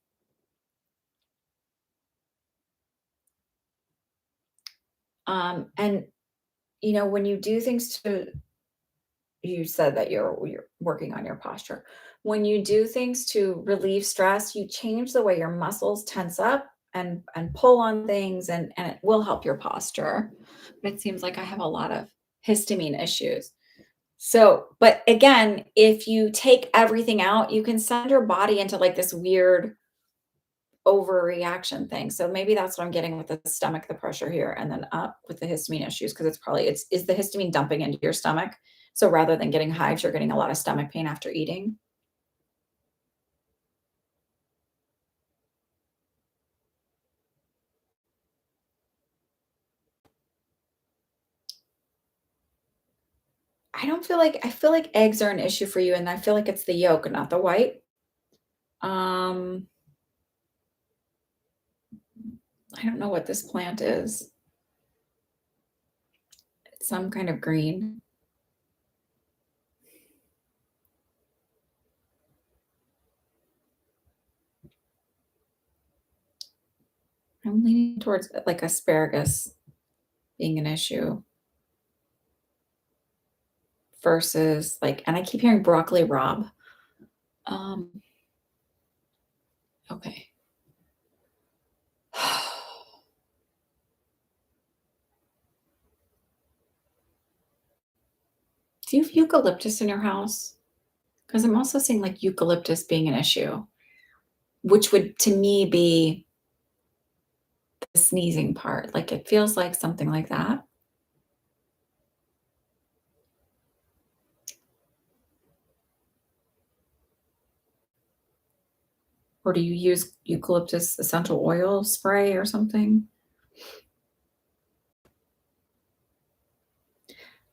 And when you do things to you said that you're working on your posture. When you do things to relieve stress, you change the way your muscles tense up and pull on things, and it will help your posture. But it seems like I have a lot of histamine issues. So, but again, if you take everything out, you can send your body into like this weird overreaction thing. So maybe that's what I'm getting with the stomach, the pressure here, and then up with the histamine issues, because it's probably it's is the histamine dumping into your stomach. So rather than getting hives, you're getting a lot of stomach pain after eating. I feel like eggs are an issue for you, and I feel like it's the yolk, not the white. Um, I don't know what this plant is. It's some kind of green. I'm leaning towards like asparagus being an issue versus like, and I keep hearing broccoli rabe. Um, okay. Do you have eucalyptus in your house? Because I'm also seeing like eucalyptus being an issue, which would to me be the sneezing part. Like it feels like something like that. Or do you use eucalyptus essential oil spray or something?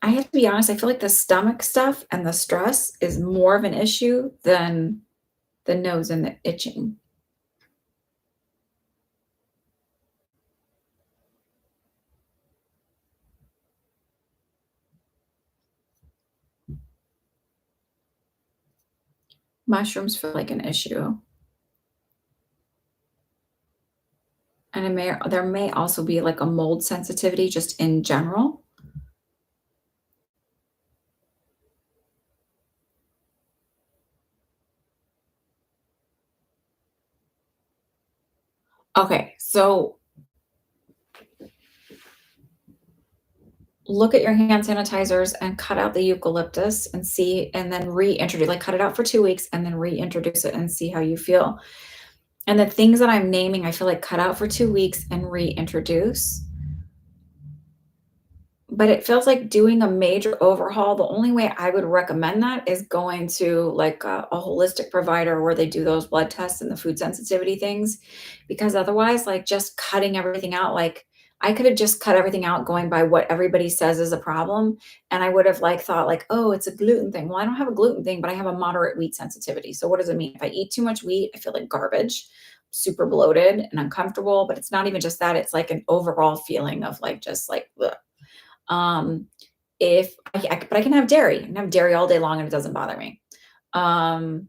I have to be honest, I feel like the stomach stuff and the stress is more of an issue than the nose and the itching. Mushrooms feel like an issue. And there may also be like a mold sensitivity just in general. Okay, so look at your hand sanitizers and cut out the eucalyptus and see, and then reintroduce, like cut it out for 2 weeks and then reintroduce it and see how you feel. And the things that I'm naming, I feel like cut out for 2 weeks and reintroduce. But it feels like doing a major overhaul, the only way I would recommend that is going to, like, a holistic provider where they do those blood tests and the food sensitivity things, because otherwise, like, just cutting everything out, like, I could have just cut everything out going by what everybody says is a problem, and I would have, like, thought, like, "Oh, it's a gluten thing." Well, I don't have a gluten thing, but I have a moderate wheat sensitivity. So what does it mean? If I eat too much wheat, I feel like garbage, super bloated and uncomfortable, but it's not even just that, it's like an overall feeling of, like, just, like, ugh. Um, if but I can have dairy. I can have dairy all day long and it doesn't bother me. Um,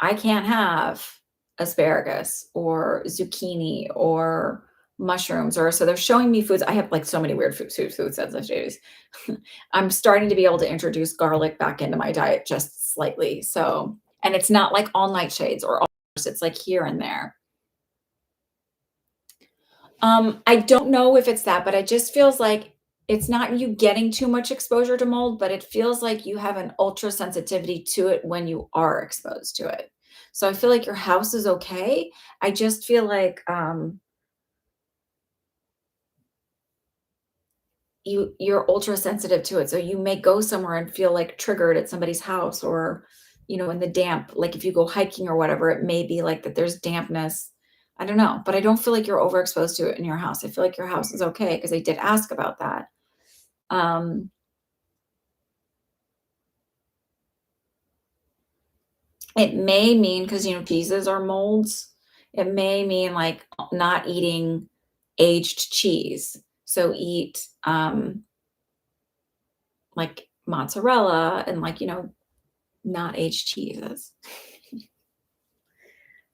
I can't have asparagus or zucchini or mushrooms or so they're showing me foods. I have like so many weird food sensitivities. I'm starting to be able to introduce garlic back into my diet just slightly. So, and it's not like all nightshades or all, it's like here and there. I don't know if it's that, but it just feels like it's not you getting too much exposure to mold, but it feels like you have an ultra sensitivity to it when you are exposed to it. So I feel like your house is okay. I just feel like you're ultra sensitive to it. So you may go somewhere and feel like triggered at somebody's house or, in the damp, like if you go hiking or whatever, it may be like that there's dampness. I don't know, but I don't feel like you're overexposed to it in your house. I feel like your house is okay because I did ask about that. Um, it may mean because cheeses are molds. It may mean like not eating aged cheese. So eat like mozzarella and like not aged cheeses.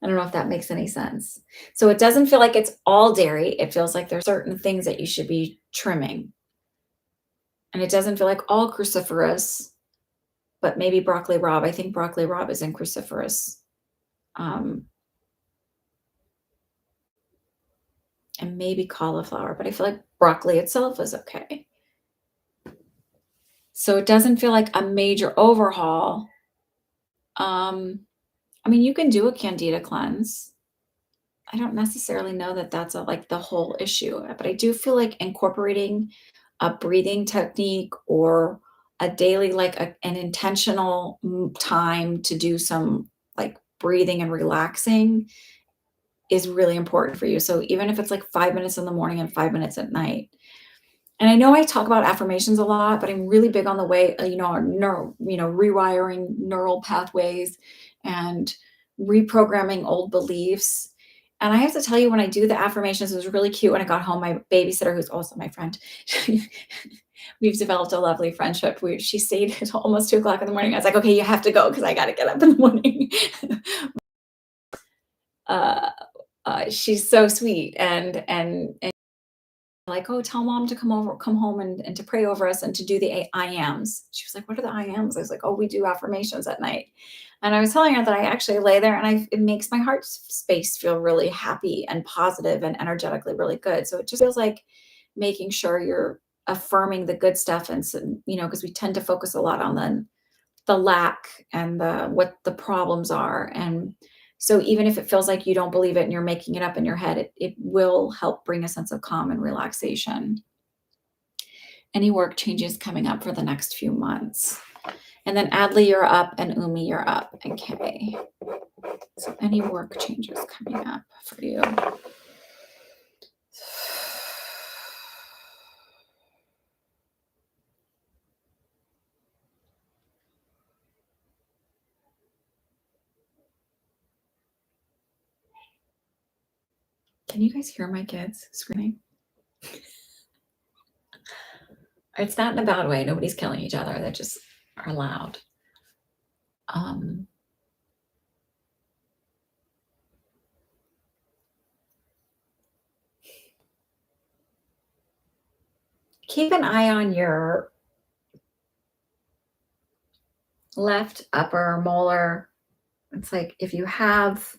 I don't know if that makes any sense. So it doesn't feel like it's all dairy. It feels like there's certain things that you should be trimming. And it doesn't feel like all cruciferous, but maybe broccoli rabe. I think broccoli rabe is in cruciferous. Um, and maybe cauliflower, but I feel like broccoli itself is okay. So it doesn't feel like a major overhaul. Um, I mean, you can do a candida cleanse. I don't necessarily know that that's like the whole issue, but I do feel like incorporating a breathing technique or a daily, like an intentional time to do some like breathing and relaxing is really important for you. So even if it's like 5 minutes in the morning and 5 minutes at night. And I know I talk about affirmations a lot, but I'm really big on the way, rewiring neural pathways and reprogramming old beliefs. And I have to tell you, when I do the affirmations, it was really cute when I got home. My babysitter, who's also my friend, we've developed a lovely friendship. She stayed until almost 2 o'clock in the morning. I was like, okay, you have to go because I got to get up in the morning. uh, she's so sweet and like, "Oh, tell mom to come home and to pray over us and to do the I ams." She was like, "What are the I ams?" I was like, "Oh, we do affirmations at night." And I was telling her that I actually lay there and it makes my heart space feel really happy and positive and energetically really good. So it just feels like making sure you're affirming the good stuff and because we tend to focus a lot on the lack and what the problems are. And so even if it feels like you don't believe it and you're making it up in your head, it will help bring a sense of calm and relaxation. Any work changes coming up for the next few months. And then Adley, you're up, and Umi, you're up. Okay. So any work changes coming up for you. Can you guys hear my kids screaming? It's not in a bad way. Nobody's killing each other. They just are loud. Keep an eye on your left upper molar. It's like if you have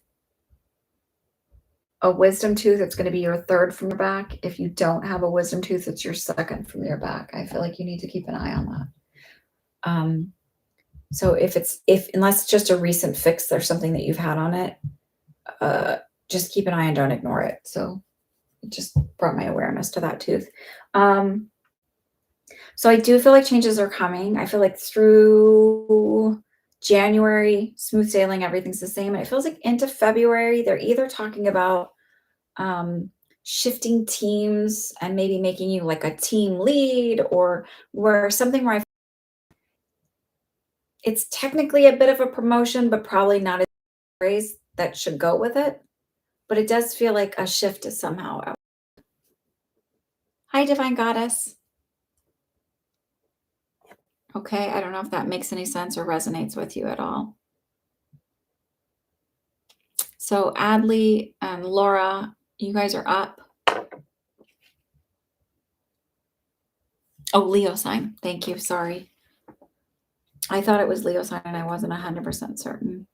a wisdom tooth, it's going to be your third from your back. If you don't have a wisdom tooth, it's your second from your back. I feel like you need to keep an eye on that. So unless it's just a recent fix, there's something that you've had on it. just keep an eye and don't ignore it. So it just brought my awareness to that tooth. Um, so I do feel like changes are coming. I feel like through January, smooth sailing, everything's the same. And it feels like into February, they're either talking about um, shifting teams and maybe making you like a team lead, or where something where it's technically a bit of a promotion, but probably not a raise that should go with it. But it does feel like a shift is somehow out. Hi, Divine Goddess. Okay, I don't know if that makes any sense or resonates with you at all. So Adley and Laura, you guys are up. Oh, Leo sign. Thank you. Sorry. I thought it was Leo sign and I wasn't 100% certain.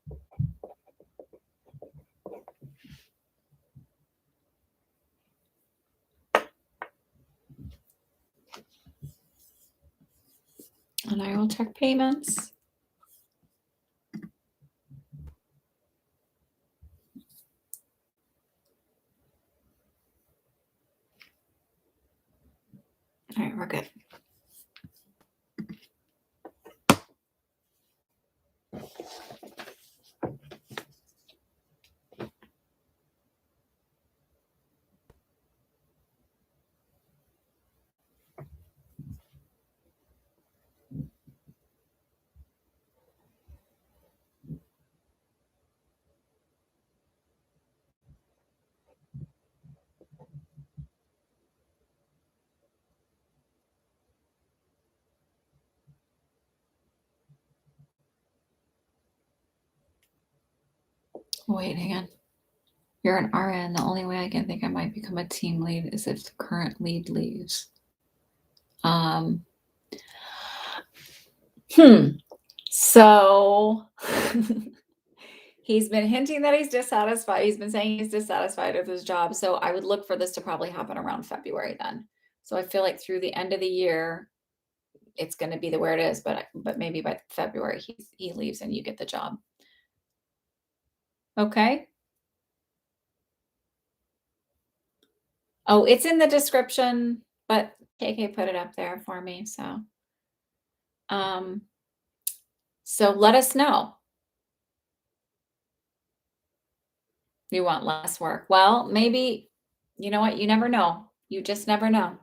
And I will check payments. All right, we're good. Wait, hang on. You're an RN. The only way I can think I might become a team lead is if the current lead leaves. So he's been hinting that he's dissatisfied. He's been saying he's dissatisfied with his job. So I would look for this to probably happen around February then. So I feel like through the end of the year, it's going to be the where it is, but maybe by February he leaves and you get the job. Okay. Oh, it's in the description, but KK put it up there for me. So let us know. You want less work. Well, maybe, you know what? You never know. You just never know.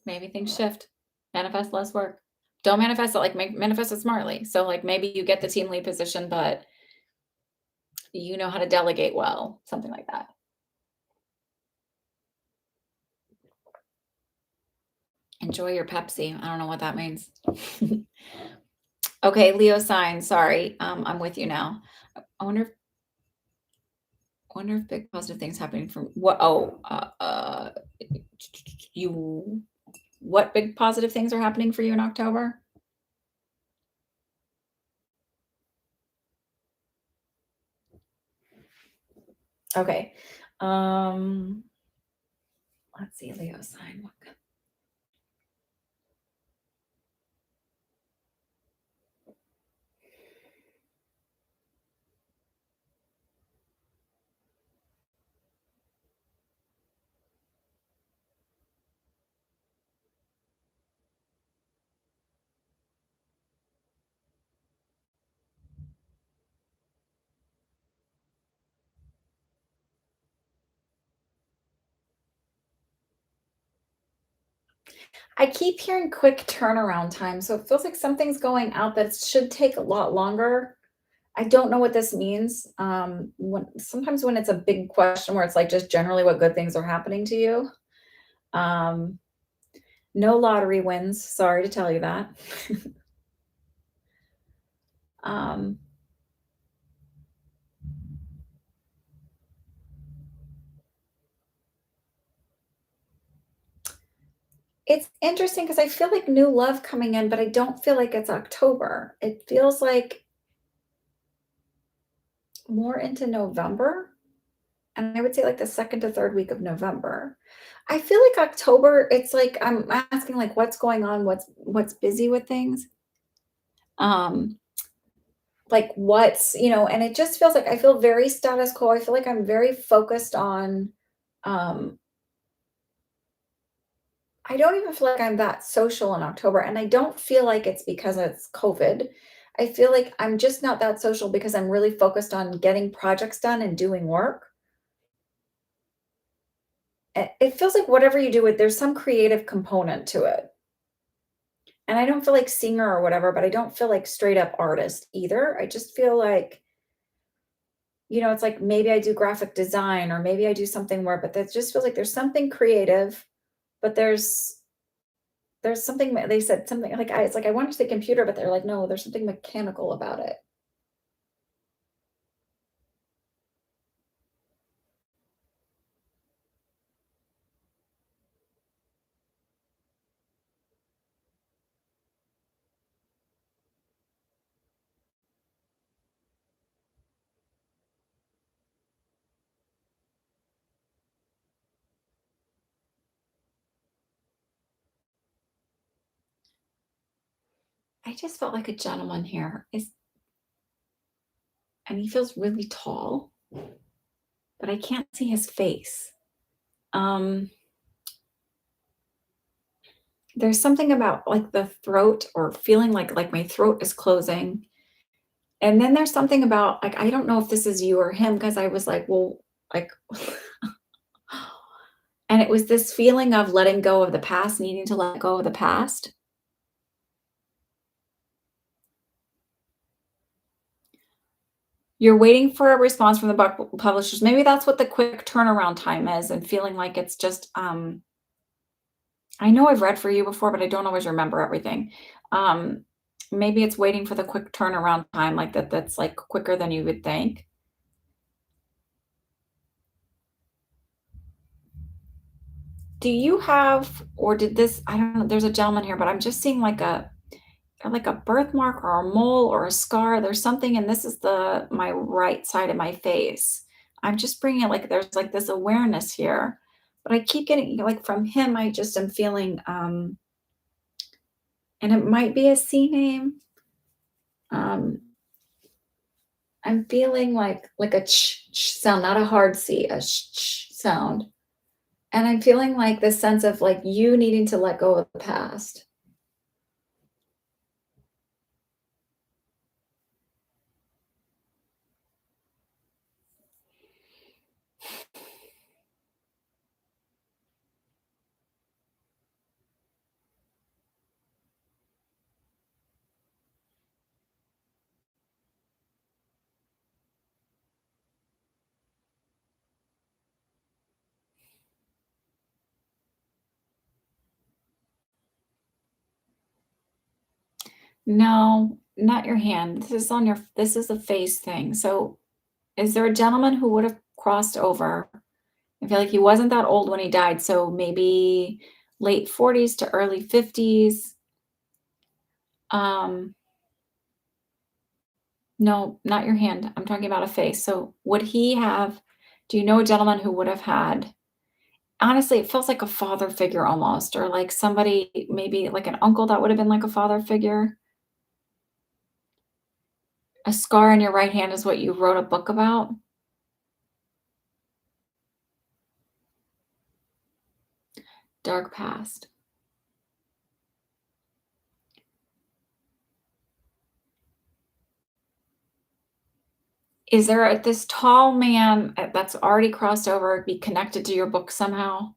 Maybe things shift. Manifest less work. Don't manifest it like manifest it smartly. So like maybe you get the team lead position, but you know how to delegate well, something like that. Enjoy your Pepsi. I don't know what that means. Okay, Leo sign. Sorry. I'm with you now. I wonder if big positive things happening from what what big positive things are happening for you in October? Okay. Let's see, Leo sign. I keep hearing quick turnaround time, so it feels like something's going out that should take a lot longer. I don't know what this means. Sometimes when it's a big question where it's like just generally what good things are happening to you. Um, no lottery wins. Sorry to tell you that. um, it's interesting because I feel like new love coming in, but I don't feel like it's October. It feels like more into November. And I would say like the second to third week of November. I feel like October, it's like I'm asking like what's going on, what's busy with things. like what's, and it just feels like I feel very status quo. I feel like I'm very focused on, um, I don't even feel like I'm that social in October. And I don't feel like it's because it's COVID. I feel like I'm just not that social because I'm really focused on getting projects done and doing work. It feels like whatever you do with, there's some creative component to it. And I don't feel like singer or whatever, but I don't feel like straight up artist either. I just feel like, it's like maybe I do graphic design or maybe I do something more, but that just feels like there's something creative, but there's something they said something like it's like I wanted to say computer, but they're like, no, there's something mechanical about it. I just felt like a gentleman here is, and he feels really tall, but I can't see his face. Um, there's something about like the throat or feeling like my throat is closing. And then there's something about like I don't know if this is you or him because I was like, well, like and it was this feeling of letting go of the past, needing to let go of the past. You're waiting for a response from the book publishers. Maybe that's what the quick turnaround time is and feeling like it's just, I know I've read for you before, but I don't always remember everything. Um, maybe it's waiting for the quick turnaround time, like that's like quicker than you would think. Do you have or did this I don't know, there's a gentleman here, but I'm just seeing like a birthmark or a mole or a scar. There's something, and this is the my right side of my face. I'm just bringing it like there's like this awareness here, but I keep getting like from him. I just am feeling, and it might be a C name. Um, I'm feeling like a ch sound, not a hard C, a ch sound, and I'm feeling like this sense of like you needing to let go of the past. No, not your hand. This is a face thing. So, is there a gentleman who would have crossed over? I feel like he wasn't that old when he died, so maybe late 40s to early 50s. Um, no, not your hand. I'm talking about a face. So, would he have do you know a gentleman who would have had honestly, it feels like a father figure almost, or like somebody maybe like an uncle that would have been like a father figure? A scar on your right hand is what you wrote a book about? Dark past. Is there this tall man, that's already crossed over be connected to your book somehow?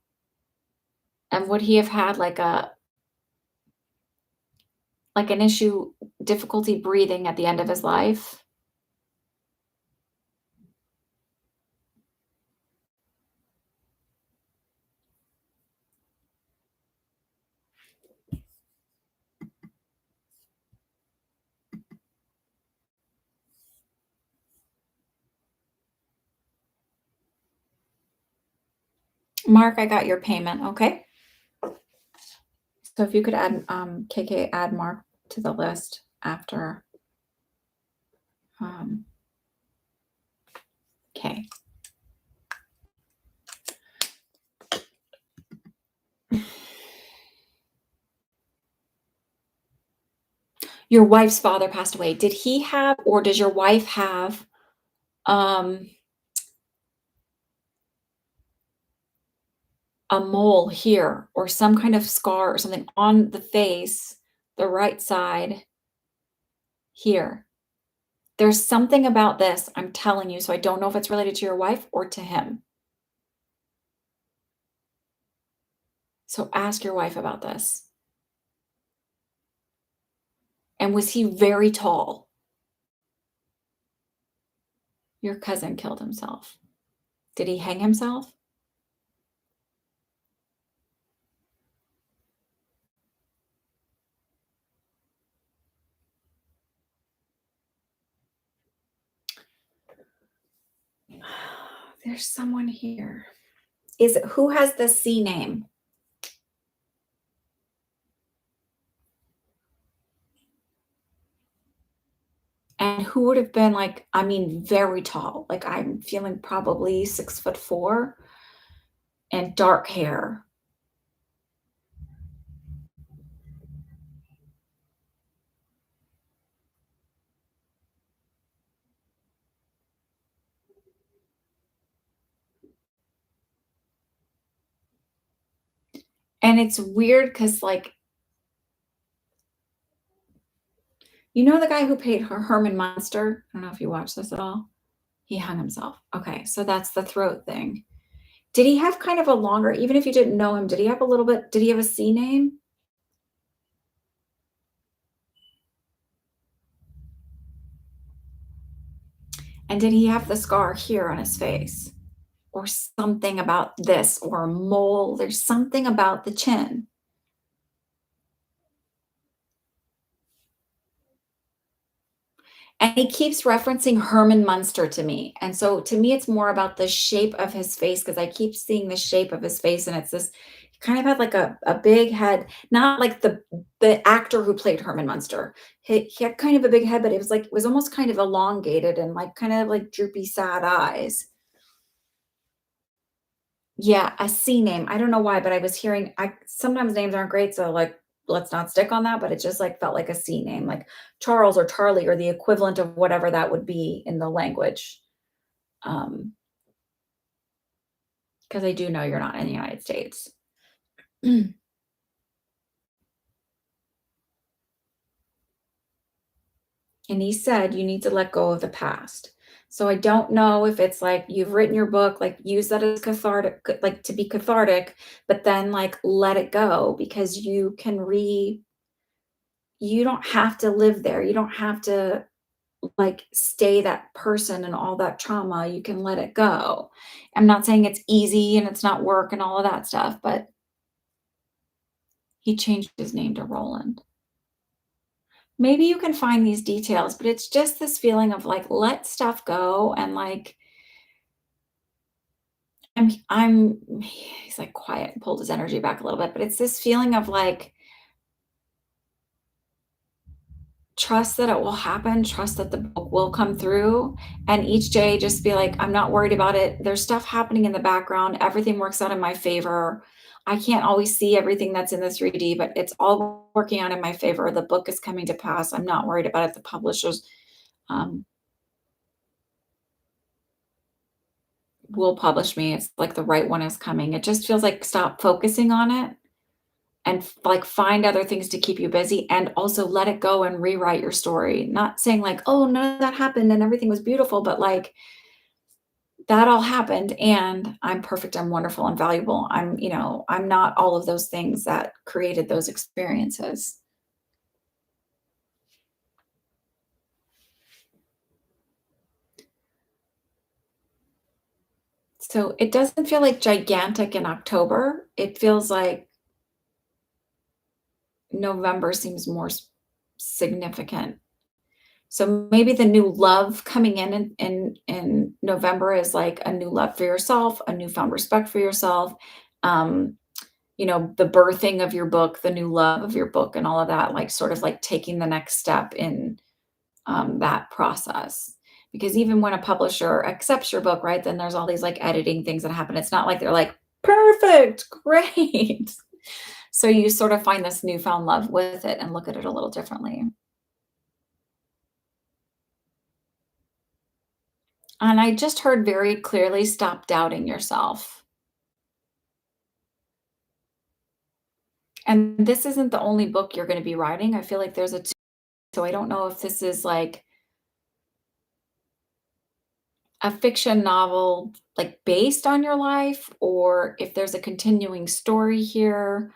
And would he have had like an issue difficulty breathing at the end of his life? Mark, I got your payment, okay? So if you could add, KK, add Mark to the list after, um, okay. Your wife's father passed away. Did he have or does your wife have, um, a mole here or some kind of scar or something on the face, the right side here? There's something about this, I'm telling you, so I don't know if it's related to your wife or to him. So ask your wife about this. And was he very tall? Your cousin killed himself. Did he hang himself? There's someone here. Is it who has the C name? And who would have been like, I mean, very tall. Like I'm feeling probably 6'4" and dark hair. And it's weird because, like, you know the guy who played Herman Munster? I don't know if you watched this at all. He hung himself. Okay, so that's the throat thing. Did he have kind of a longer, even if you didn't know him, did he have a little bit, did he have a C name? And did he have the scar here on his face? Or something about this, or a mole? There's something about the chin. And he keeps referencing Herman Munster to me. And so to me, it's more about the shape of his face because I keep seeing the shape of his face. And it's this he kind of had like a big head, not like the actor who played Herman Munster. He had kind of a big head, but it was like it was almost kind of elongated and like kind of like droopy, sad eyes. Yeah, a C name. I don't know why, but I was hearing I sometimes names aren't great, so, like, let's not stick on that, but it just, like, felt like a C name, like Charles or Charlie or the equivalent of whatever that would be in the language. Um, Because I do know you're not in the United States. And he said, "You need to let go of the past." So I don't know if it's like you've written your book, like, use that as cathartic like, to be cathartic, but then, like, let it go because you don't have to live there. You don't have to, like, stay that person and all that trauma. You can let it go. I'm not saying it's easy and it's not work and all of that stuff, but he changed his name to Roland. Maybe you can find these details, but it's just this feeling of, like, let stuff go and, like, he's, like, quiet and pulled his energy back a little bit, but it's this feeling of, like, trust that it will happen, trust that the book will come through, and each day just be like, "I'm not worried about it. There's stuff happening in the background. Everything works out in my favor. I can't always see everything that's in the 3D, but it's all working out in my favor. The book is coming to pass. I'm not worried about it. The publishers, um, will publish me. It's like the right one is coming." It just feels like stop focusing on it and like find other things to keep you busy and also let it go and rewrite your story. Not saying like, "Oh, none of that happened and everything was beautiful," but like that all happened and I'm perfect, I'm wonderful, I'm valuable. I'm not all of those things that created those experiences. So it doesn't feel like gigantic in October. It feels like November seems more significant. So maybe the new love coming in November is like a new love for yourself, a newfound respect for yourself, um, the birthing of your book, the new love of your book and all of that, like sort of like taking the next step in that process. Because even when a publisher accepts your book, right, then there's all these like editing things that happen. It's not like they're like, perfect, great. So you sort of find this newfound love with it and look at it a little differently. And I just heard very clearly, stop doubting yourself. And this isn't the only book you're gonna be writing. I feel like there's a so I don't know if this is like a fiction novel, like, based on your life, or if there's a continuing story here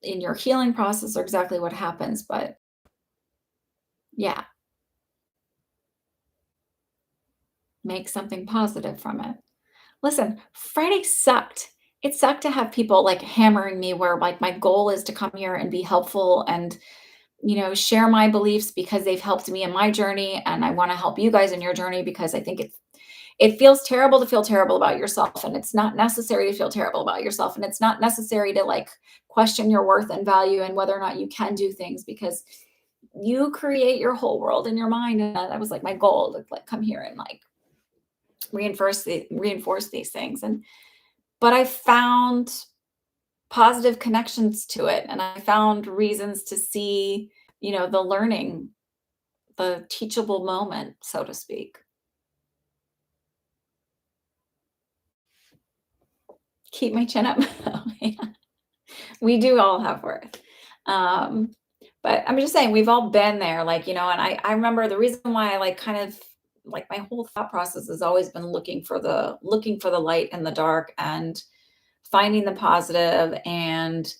in your healing process, or exactly what happens, but yeah, make something positive from it. Listen, Friday sucked. It sucked to have people, like, hammering me where, like, my goal is to come here and be helpful and, share my beliefs because they've helped me in my journey, and I wanna help you guys in your journey because I think it feels terrible to feel terrible about yourself, and it's not necessary to feel terrible about yourself, and it's not necessary to, like, question your worth and value and whether or not you can do things because you create your whole world in your mind, and that was, like, my goal to, like, come here and, like, reinforce these things, and but I found positive connections to it, and I found reasons to see, the learning, the teachable moment, so to speak. Keep my chin up. Oh, yeah. We do all have worth. Um, but I'm just saying we've all been there, like, and I remember the reason why I like kind of like my whole thought process has always been looking for the light in the dark and finding the positive. And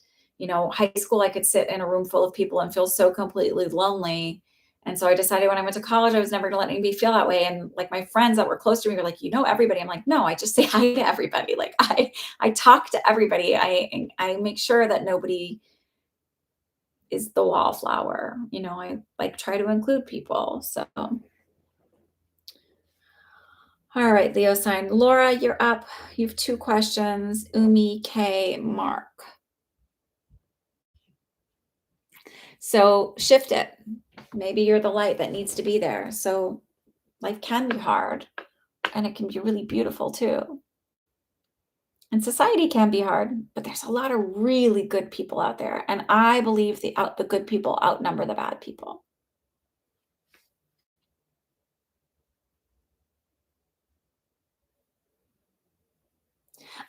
high school I could sit in a room full of people and feel so completely lonely. And so I decided when I went to college I was never going to let anybody feel that way. And like my friends that were close to me were like, everybody. I'm like, no, I just say hi to everybody. Like I talk to everybody. I make sure that nobody is the wallflower. I like try to include people. So, all right, Leo sign. Laura, you're up. You have two questions. Umi, K, Mark. So shift it. Maybe you're the light that needs to be there. So life can be hard and it can be really beautiful too. And society can be hard, but there's a lot of really good people out there. And I believe the good people outnumber the bad people.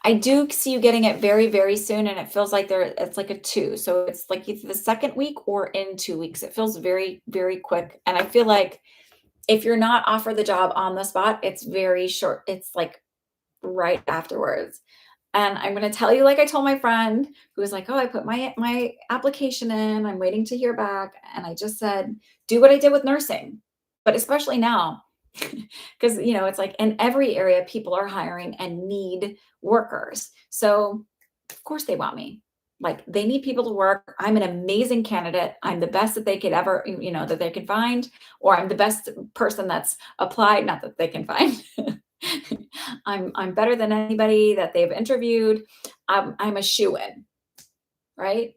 I do see you getting it very, very soon, and it feels like it's like a 2. So it's like either the second week or in 2 weeks. It feels very, very quick. And I feel like if you're not offered the job on the spot, it's very short. It's like right afterwards. And I'm gonna tell you like I told my friend who was like, "Oh, I put my application in. I'm waiting to hear back." And I just said, "Do what I did with nursing." But especially now, because it's like in every area, people are hiring and need workers. So of course they want me. Like they need people to work. I'm an amazing candidate. I'm the best that they could ever, that they could find, or I'm the best person that's applied, not that they can find. I'm better than anybody that they've interviewed. I'm a shoe-in, right?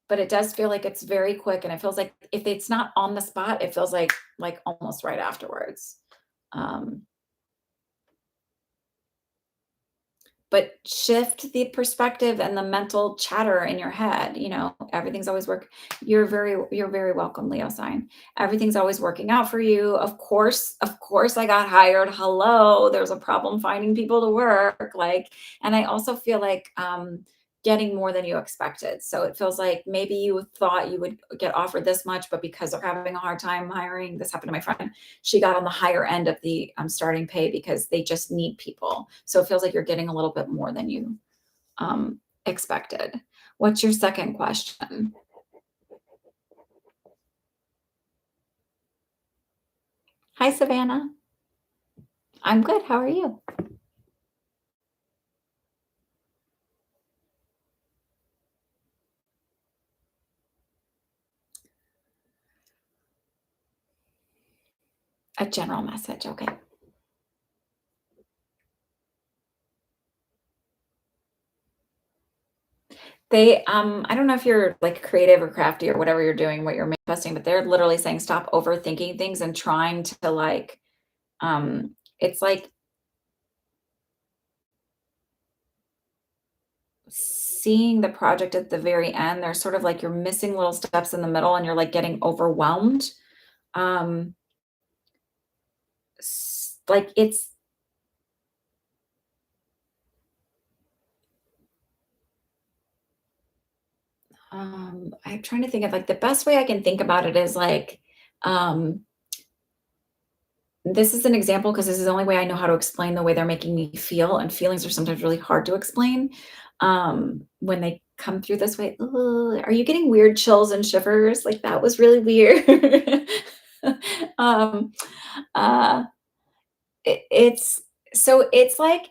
But it does feel like it's very quick, and it feels like if it's not on the spot, it feels like almost right afterwards. Um, but shift the perspective and the mental chatter in your head. Everything's always you're very welcome, Leo sign. Everything's always working out for you. Of course I got hired. Hello, there's a problem finding people to work. Like, and I also feel like getting more than you expected. So it feels like maybe you thought you would get offered this much, but because they're having a hard time hiring, this happened to my friend. She got on the higher end of the starting pay because they just need people. So it feels like you're getting a little bit more than you expected. What's your second question? Hi, Savannah. I'm good. How are you? A general message. Okay. I don't know if you're like creative or crafty or whatever you're doing, what you're manifesting, but they're literally saying stop overthinking things and trying to like, it's like seeing the project at the very end. There's sort of like you're missing little steps in the middle and you're like getting overwhelmed. Um, like it's I'm trying to think of like the best way I can think about it is like um this is an example because this is the only way I know how to explain the way they're making me feel, and feelings are sometimes really hard to explain when they come through this way. Ooh, are you getting weird chills and shivers? Like that was really weird. um, uh, it's so it's like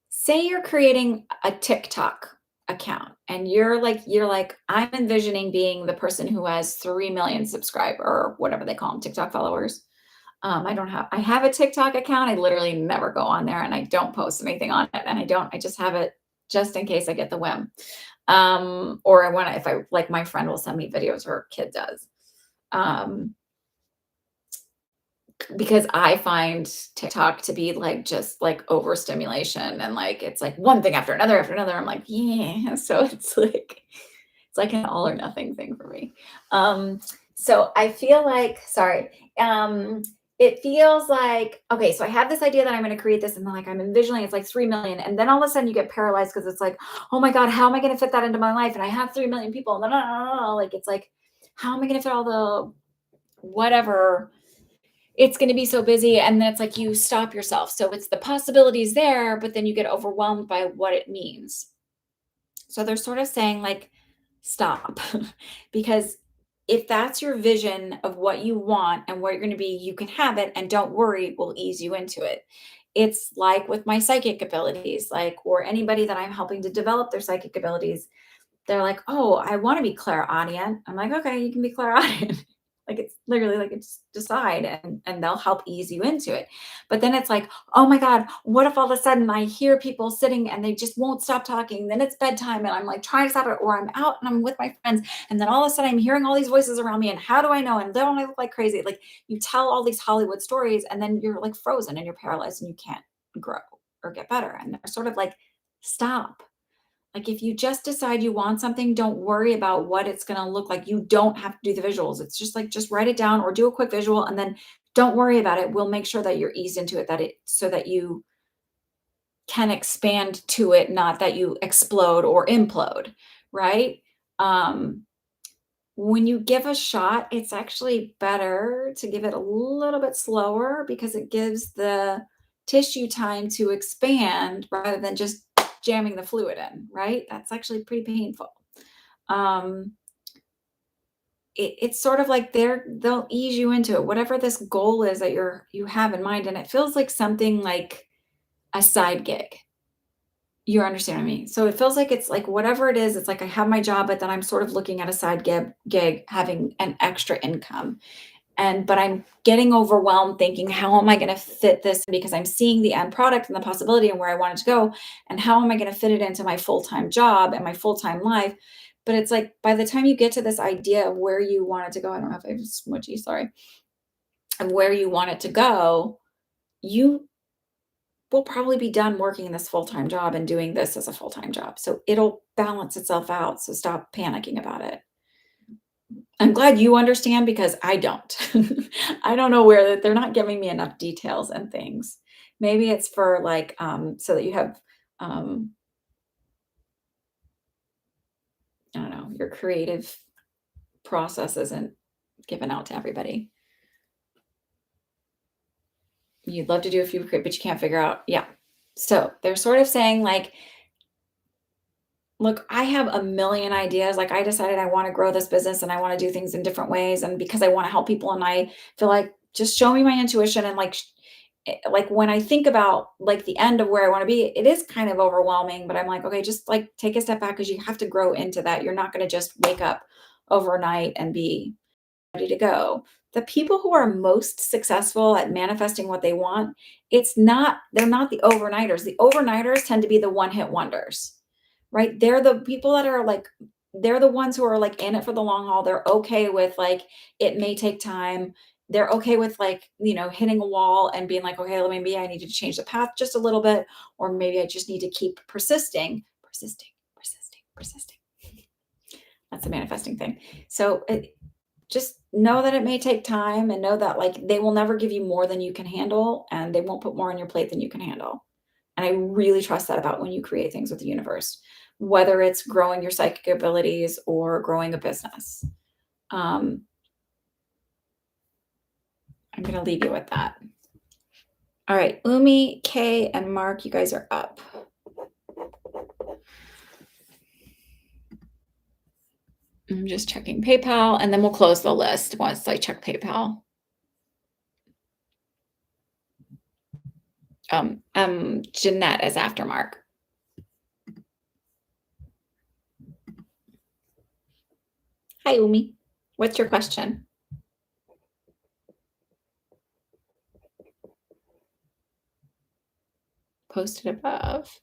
say you're creating a TikTok account and you're like I'm envisioning being the person who has 3 million subscriber or whatever they call them, TikTok followers. I have a TikTok account. I literally never go on there and I don't post anything on it. And I just have it just in case I get the whim. Or when if I like my friend will send me videos her kid does. Um, because I find TikTok to be like just like overstimulation and like it's like one thing after another after another. I'm like, yeah. So it's like an all or nothing thing for me. So I feel like, sorry, it feels like, okay, so I have this idea that I'm going to create this and then like I'm envisioning it's like 3 million. And then all of a sudden you get paralyzed because it's like, oh my God, how am I going to fit that into my life? And I have 3 million people. Like it's like, how am I going to fit all the whatever? It's going to be so busy. And then it's like you stop yourself. So it's the possibilities there, but then you get overwhelmed by what it means. So they're sort of saying, like, stop. Because if that's your vision of what you want and what you're going to be, you can have it. And don't worry, we'll ease you into it. It's like with my psychic abilities, like, or anybody that I'm helping to develop their psychic abilities, they're like, "Oh, I wanna be clairaudient." I'm like, "Okay, you can be clairaudient." Like, it's literally like, it's decide and they'll help ease you into it. But then it's like, "Oh my god, what if all of a sudden I hear people sitting and they just won't stop talking, then it's bedtime and I'm, like, trying to stop it, or I'm out and I'm with my friends, and then all of a sudden I'm hearing all these voices around me, and how do I know, and don't I look like crazy?" Like, you tell all these Hollywood stories, and then you're, like, frozen and you're paralyzed and you can't grow or get better, and they're sort of like, "Stop." Like if you just decide you want something, don't worry about what it's going to look like. You don't have to do the visuals. It's just like just write it down or do a quick visual and then don't worry about it. We'll make sure that you're eased into it, that it so that you can expand to it, not that you explode or implode, right? Um when you give a shot, it's actually better to give it a little bit slower because it gives the tissue time to expand rather than just jamming the fluid in, right? That's actually pretty painful. Um, it's sort of like they'll ease you into it, whatever this goal is that you have in mind, and it feels like something like a side gig. You understand what I mean? So it feels like it's like whatever it is, it's like I have my job, but then I'm sort of looking at a side gig having an extra income. But I'm getting overwhelmed thinking, how am I going to fit this? Because I'm seeing the end product and the possibility and where I want it to go. And how am I going to fit it into my full-time job and my full-time life? But it's like by the time you get to this idea of where you want it to go, I don't know if I have a smudgy, sorry, of where you want it to go, you will probably be done working this full-time job and doing this as a full-time job. So it'll balance itself out. So stop panicking about it. I'm glad you understand because I don't. I don't know where that they're not giving me enough details and things. Maybe it's for like, so that you have, um, I don't know, your creative process isn't given out to everybody. You'd love to do a few, but you can't figure out. Yeah. So they're sort of saying like, look, I have a million ideas. Like I decided I want to grow this business and I want to do things in different ways. And because I want to help people and I feel like just show me my intuition and like like when I think about like the end of where I want to be, it is kind of overwhelming, but I'm like, okay, just like take a step back because you have to grow into that. You're not going to just wake up overnight and be ready to go. The people who are most successful at manifesting what they want, they're not the overnighters. The overnighters tend to be the one-hit wonders, right? They're the people that are like, they're the ones who are like in it for the long haul. They're okay with like, it may take time. They're okay with like, hitting a wall and being like, okay, maybe I need to change the path just a little bit, or maybe I just need to keep persisting, persisting, persisting, persisting. That's the manifesting thing. So just know that it may take time and know that, like, they will never give you more than you can handle, and they won't put more on your plate than you can handle. And I really trust that about when you create things with the universe, whether it's growing your psychic abilities or growing a business. Um, I'm gonna leave you with that. All right, Umi, Kay, and Mark, you guys are up. I'm just checking PayPal, and then we'll close the list once I check PayPal. Jeanette is after Mark. Hi, Umi. What's your question? Posted above.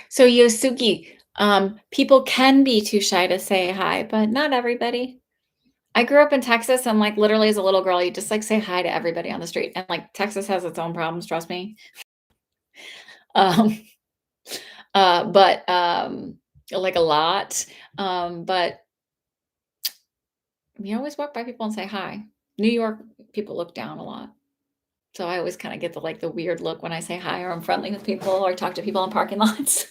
So Yosuke, people can be too shy to say hi, but not everybody. I grew up in Texas, and like literally as a little girl, you just like say hi to everybody on the street. And like Texas has its own problems, trust me. Um, but like a lot. But you always walk by people and say hi. New York people look down a lot. So I always kind of get the like the weird look when I say hi or I'm friendly with people or talk to people in parking lots.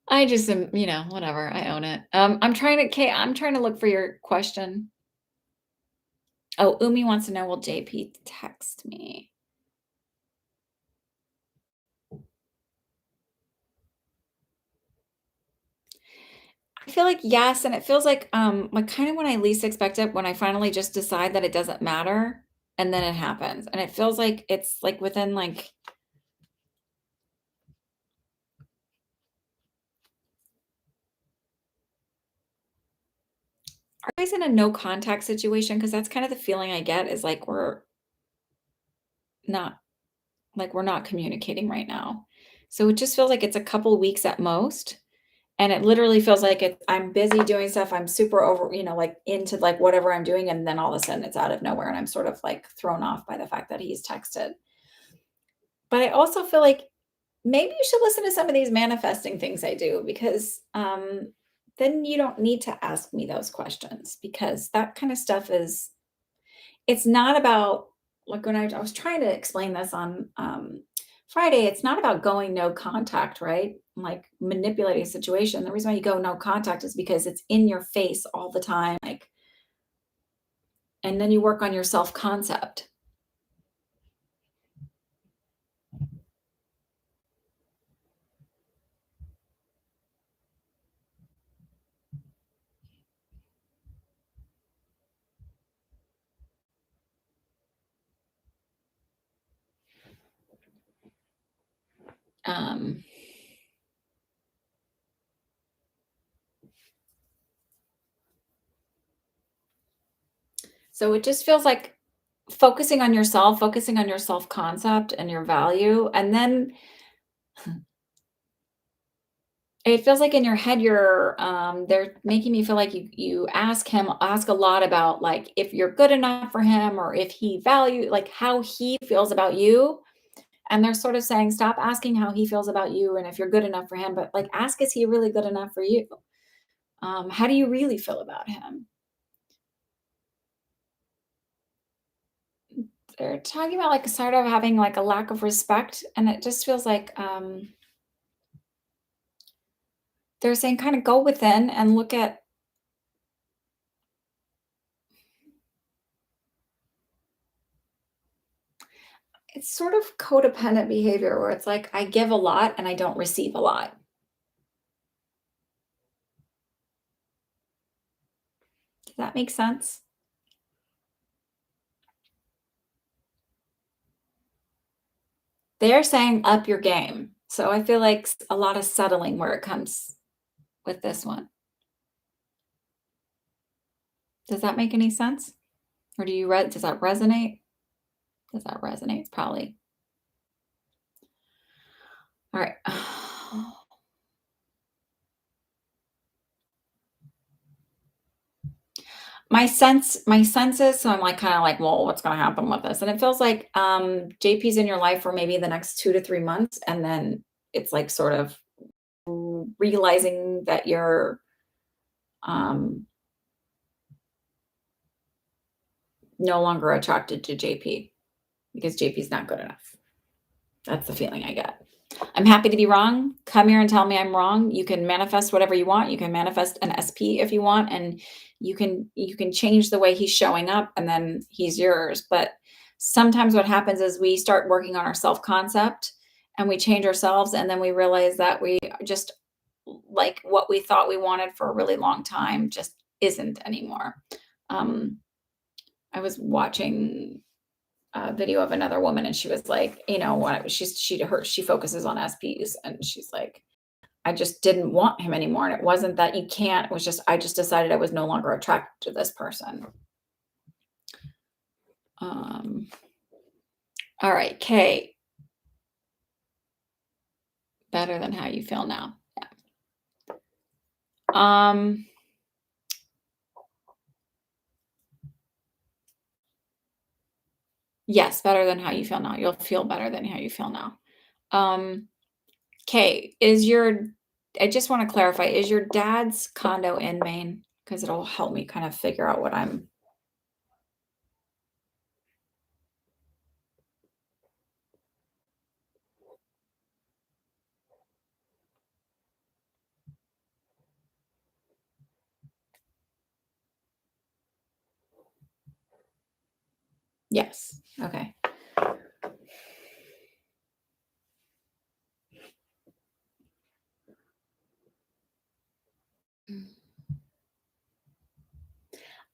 I just am, whatever. I own it. Kay, I'm trying to look for your question. Oh, Umi wants to know, will JP text me? I feel like yes, and it feels like kind of when I least expect it, when I finally just decide that it doesn't matter, and then it happens. And it feels like it's like within like are you guys in a no contact situation? Because that's kind of the feeling I get is not we're not communicating right now. So it just feels like it's a couple weeks at most. And it literally feels like I'm busy doing stuff. I'm super over, like into like whatever I'm doing. And then all of a sudden it's out of nowhere. And I'm sort of like thrown off by the fact that he's texted. But I also feel like maybe you should listen to some of these manifesting things I do because then you don't need to ask me those questions because that kind of stuff it's not about like when I was trying to explain this on Friday, it's not about going no contact, right? Like manipulating a situation. The reason why you go no contact is because it's in your face all the time. Like, and then you work on your self concept. Um, so it just feels like focusing on your self concept and your value. And then it feels like in your head, they're making me feel like you ask a lot about like if you're good enough for him or if he value like how he feels about you. And they're sort of saying, stop asking how he feels about you and if you're good enough for him, but like ask, is he really good enough for you? How do you really feel about him? They're talking about like sort of having like a lack of respect, and it just feels like they're saying kind of go within and look at it's sort of codependent behavior where it's like I give a lot and I don't receive a lot. Does that make sense? They're saying up your game. So I feel like a lot of settling where it comes with this one. Does that make any sense? Or does that resonate? Does that resonate? It's probably. All right. my senses, so I'm like kind of like, well, what's going to happen with this? And it feels like JP's in your life for maybe the next 2 to 3 months, and then it's like sort of realizing that you're um no longer attracted to JP because JP's not good enough. That's the feeling I get. I'm happy to be wrong. Come here and tell me I'm wrong. You can manifest whatever you want. You can manifest an SP if you want, and you can change the way he's showing up, and then he's yours. But sometimes what happens is we start working on our self-concept and we change ourselves, and then we realize that we just like what we thought we wanted for a really long time just isn't anymore. Um, I was watching a video of another woman, and she was like, what she focuses on SPs, and she's like, I just didn't want him anymore. And it wasn't that you can't, it was just I just decided I was no longer attracted to this person. Um all right, Kay. Better than how you feel now. Yeah. Yes, better than how you feel now. You'll feel better than how you feel now. Um Kay, I just want to clarify, is your dad's condo in Maine? Because it'll help me kind of figure out what I'm. Yes. Okay.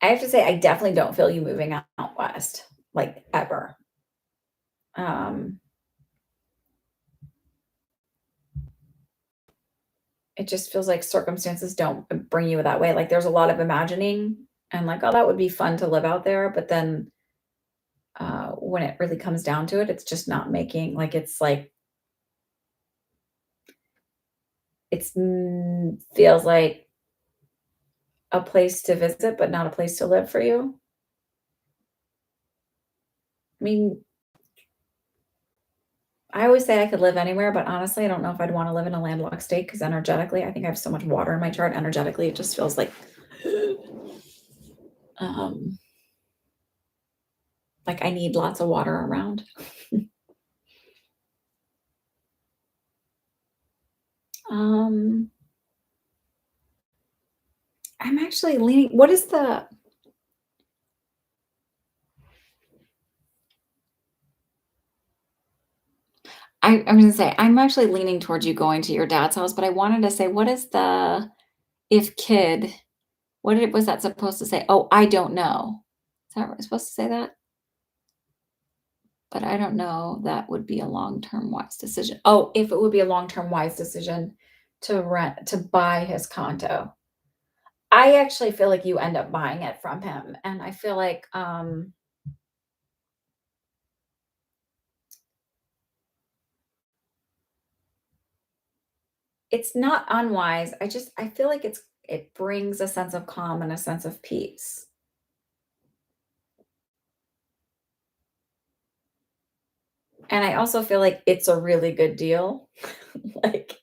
I have to say, I definitely don't feel you moving out west, like ever. Um, it just feels like circumstances don't bring you that way. Like there's a lot of imagining and like, oh, that would be fun to live out there. But then when it really comes down to it, it's just not making like feels like a place to visit, but not a place to live for you. I mean, I always say I could live anywhere, but honestly, I don't know if I'd want to live in a landlocked state because energetically, I think I have so much water in my chart. Energetically, it just feels um, like I need lots of water around. um, I'm actually leaning. What is the? I'm going to say I'm actually leaning towards you going to your dad's house, but I wanted to say, what is the if kid? Was that supposed to say? Oh, I don't know. Is that supposed to say that? But I don't know, that would be a long-term wise decision. Oh, if it would be a long-term wise decision to buy his condo. I actually feel like you end up buying it from him, and I feel like, it's not unwise, I feel like it brings a sense of calm and a sense of peace, and I also feel like it's a really good deal. Like,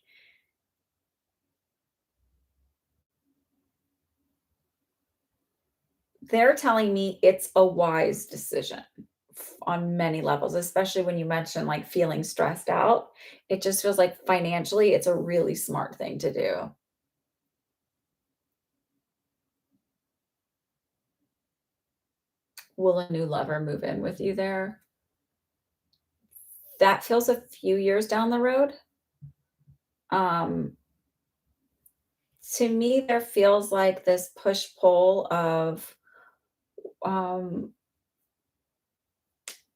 they're telling me it's a wise decision on many levels, especially when you mention like feeling stressed out. It just feels like financially, it's a really smart thing to do. Will a new lover move in with you there? That feels a few years down the road. Um, to me, there feels like this push pull of um,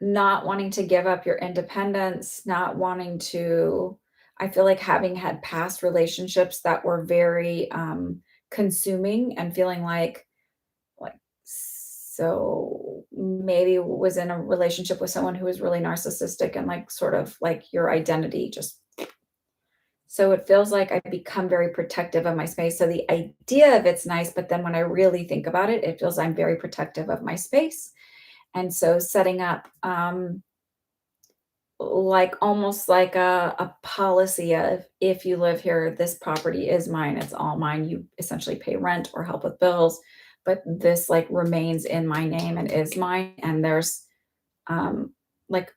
not wanting to give up your independence, not wanting to. I feel like having had past relationships that were very consuming and feeling like so maybe was in a relationship with someone who was really narcissistic and like sort of like your identity just So it feels like I become very protective of my space. So the idea of it's nice, but then when I really think about it, it feels I'm very protective of my space. And so setting up like almost like a policy of, if you live here, this property is mine, it's all mine. You essentially pay rent or help with bills, but this like remains in my name and is mine. And there's like,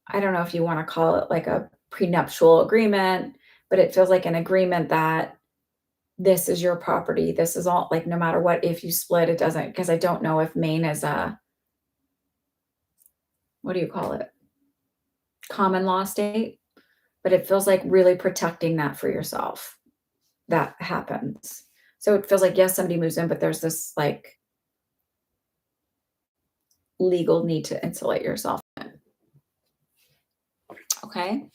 I don't know if you want to call it like a prenuptial agreement, but it feels like an agreement that this is your property. This is all, like, no matter what, if you split, it doesn't, because I don't know if Maine is a, what do you call it? Common law state, but it feels like really protecting that for yourself. That happens. So it feels like, yes, somebody moves in, but there's this like legal need to insulate yourself. Okay.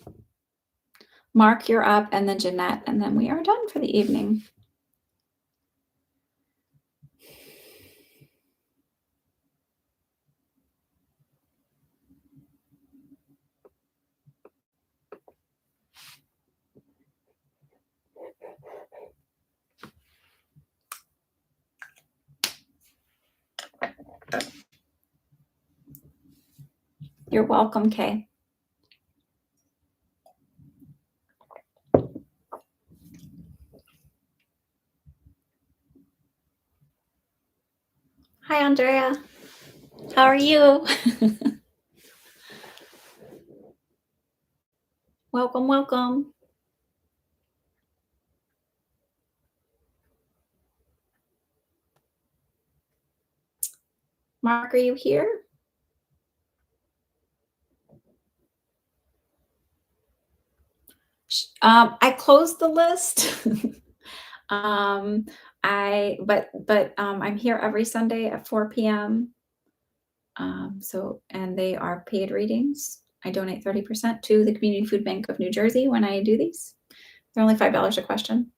Mark, you're up, and then Jeanette, and then we are done for the evening. You're welcome, Kay. Hi, Andrea. How are you? Welcome, welcome. Mark, are you here? I closed the list. I'm here every Sunday at 4 p.m. And they are paid readings. I donate 30% to the Community Food Bank of New Jersey when I do these. They're only $5 a question.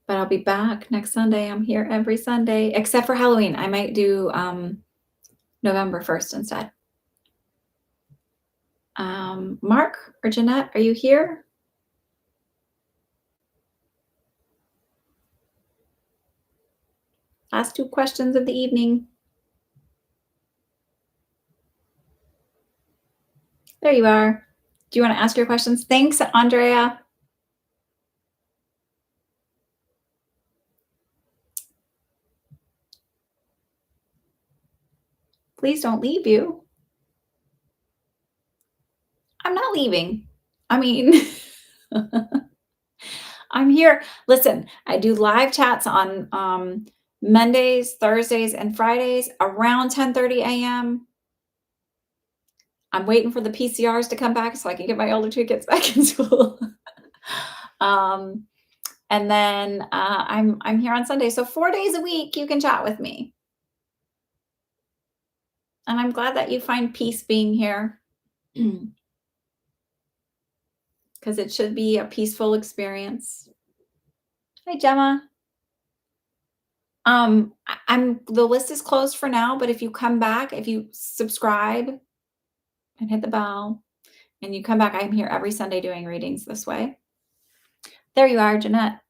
But I'll be back next Sunday. I'm here every Sunday, except for Halloween. I might do November 1st instead. Mark or Jeanette, are you here? Last two questions of the evening. There you are. Do you want to ask your questions? Thanks, Andrea. Please don't leave you. I'm not leaving. I mean, I'm here. Listen, I do live chats on Mondays, Thursdays, and Fridays around 10:30 a.m. I'm waiting for the PCRs to come back so I can get my older two kids back in school. And then I'm here on Sunday. So 4 days a week you can chat with me. And I'm glad that you find peace being here. Because it should be a peaceful experience. Hi, Gemma. The list is closed for now, but if you come back, if you subscribe and hit the bell and you come back, I'm here every Sunday doing readings this way. There you are, Jeanette.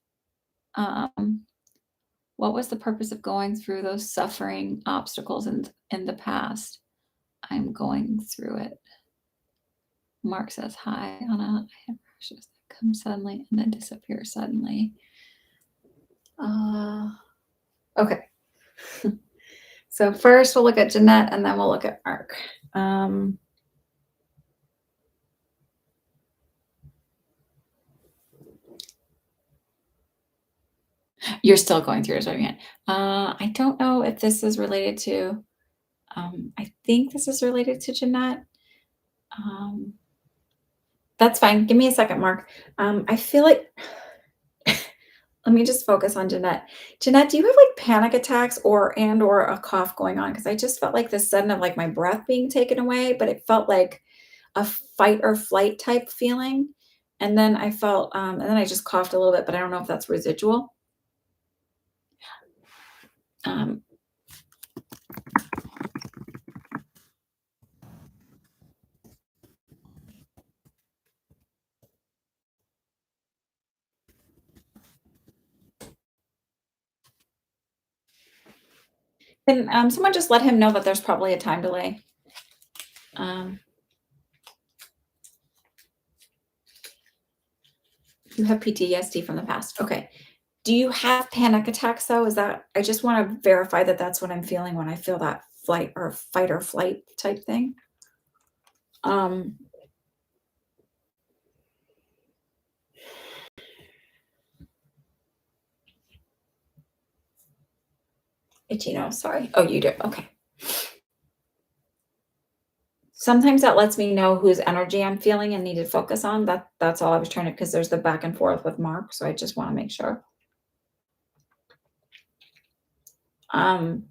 What was the purpose of going through those suffering obstacles in the past? I'm going through it. Mark says, hi, Anna. I have rashes that come suddenly and then disappear suddenly. Okay. So first we'll look at Jeanette and then we'll look at Mark. You're still going through it. I don't know if this is related to, I think this is related to Jeanette. That's fine. Give me a second, Mark. I feel like, let me just focus on Jeanette. Jeanette, do you have like panic attacks or a cough going on? Because I just felt like this sudden of like my breath being taken away, but it felt like a fight or flight type feeling. And then I felt, and then I just coughed a little bit, but I don't know if that's residual. Can someone just let him know that there's probably a time delay? Um, you have PTSD from the past. Okay. Do you have panic attacks though? Is that I just want to verify that that's what I'm feeling when I feel that flight or fight or flight type thing. Um, Itchy nose, sorry. Oh, you do. Okay. Sometimes that lets me know whose energy I'm feeling and need to focus on. That's all I was trying to because there's the back and forth with Mark, so I just want to make sure. Um,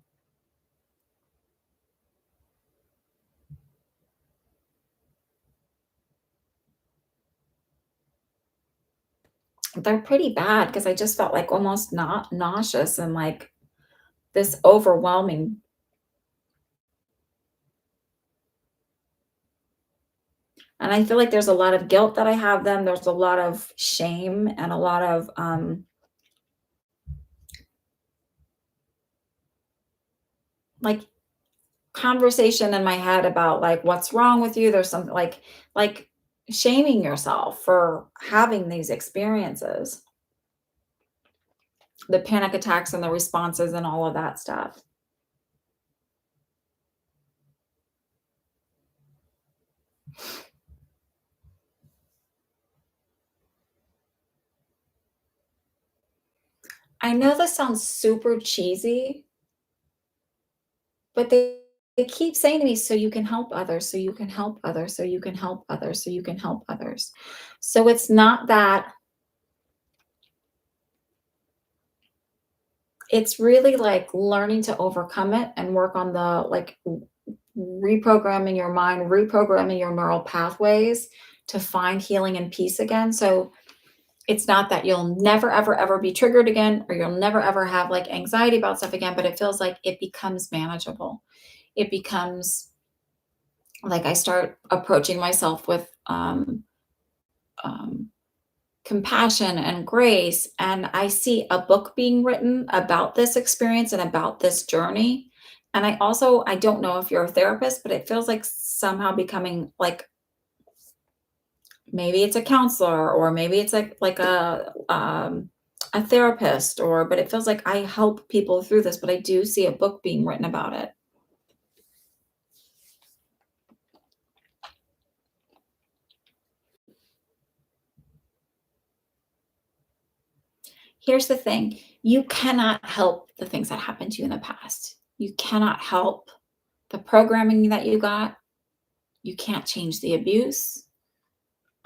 they're pretty bad because I just felt like almost not nauseous and like this overwhelming. And I feel like there's a lot of guilt that I have them. There's a lot of shame and a lot of like conversation in my head about like what's wrong with you. There's something like shaming yourself for having these experiences, the panic attacks and the responses and all of that stuff. I know this sounds super cheesy, but they keep saying to me, so you can help others, so you can help others, so you can help others, so you can help others. So it's not that it's really like learning to overcome it and work on the like reprogramming your mind, reprogramming your neural pathways to find healing and peace again. So it's not that you'll never, ever, ever be triggered again, or you'll never, ever have like anxiety about stuff again, but it feels like it becomes manageable. It becomes like I start approaching myself with um, compassion and grace. And I see a book being written about this experience and about this journey. And I don't know if you're a therapist, but it feels like somehow becoming like maybe it's a counselor or maybe it's like a therapist or but it feels like I help people through this, but I do see a book being written about it. Here's the thing, you cannot help the things that happened to you in the past. You cannot help the programming that you got. You can't change the abuse.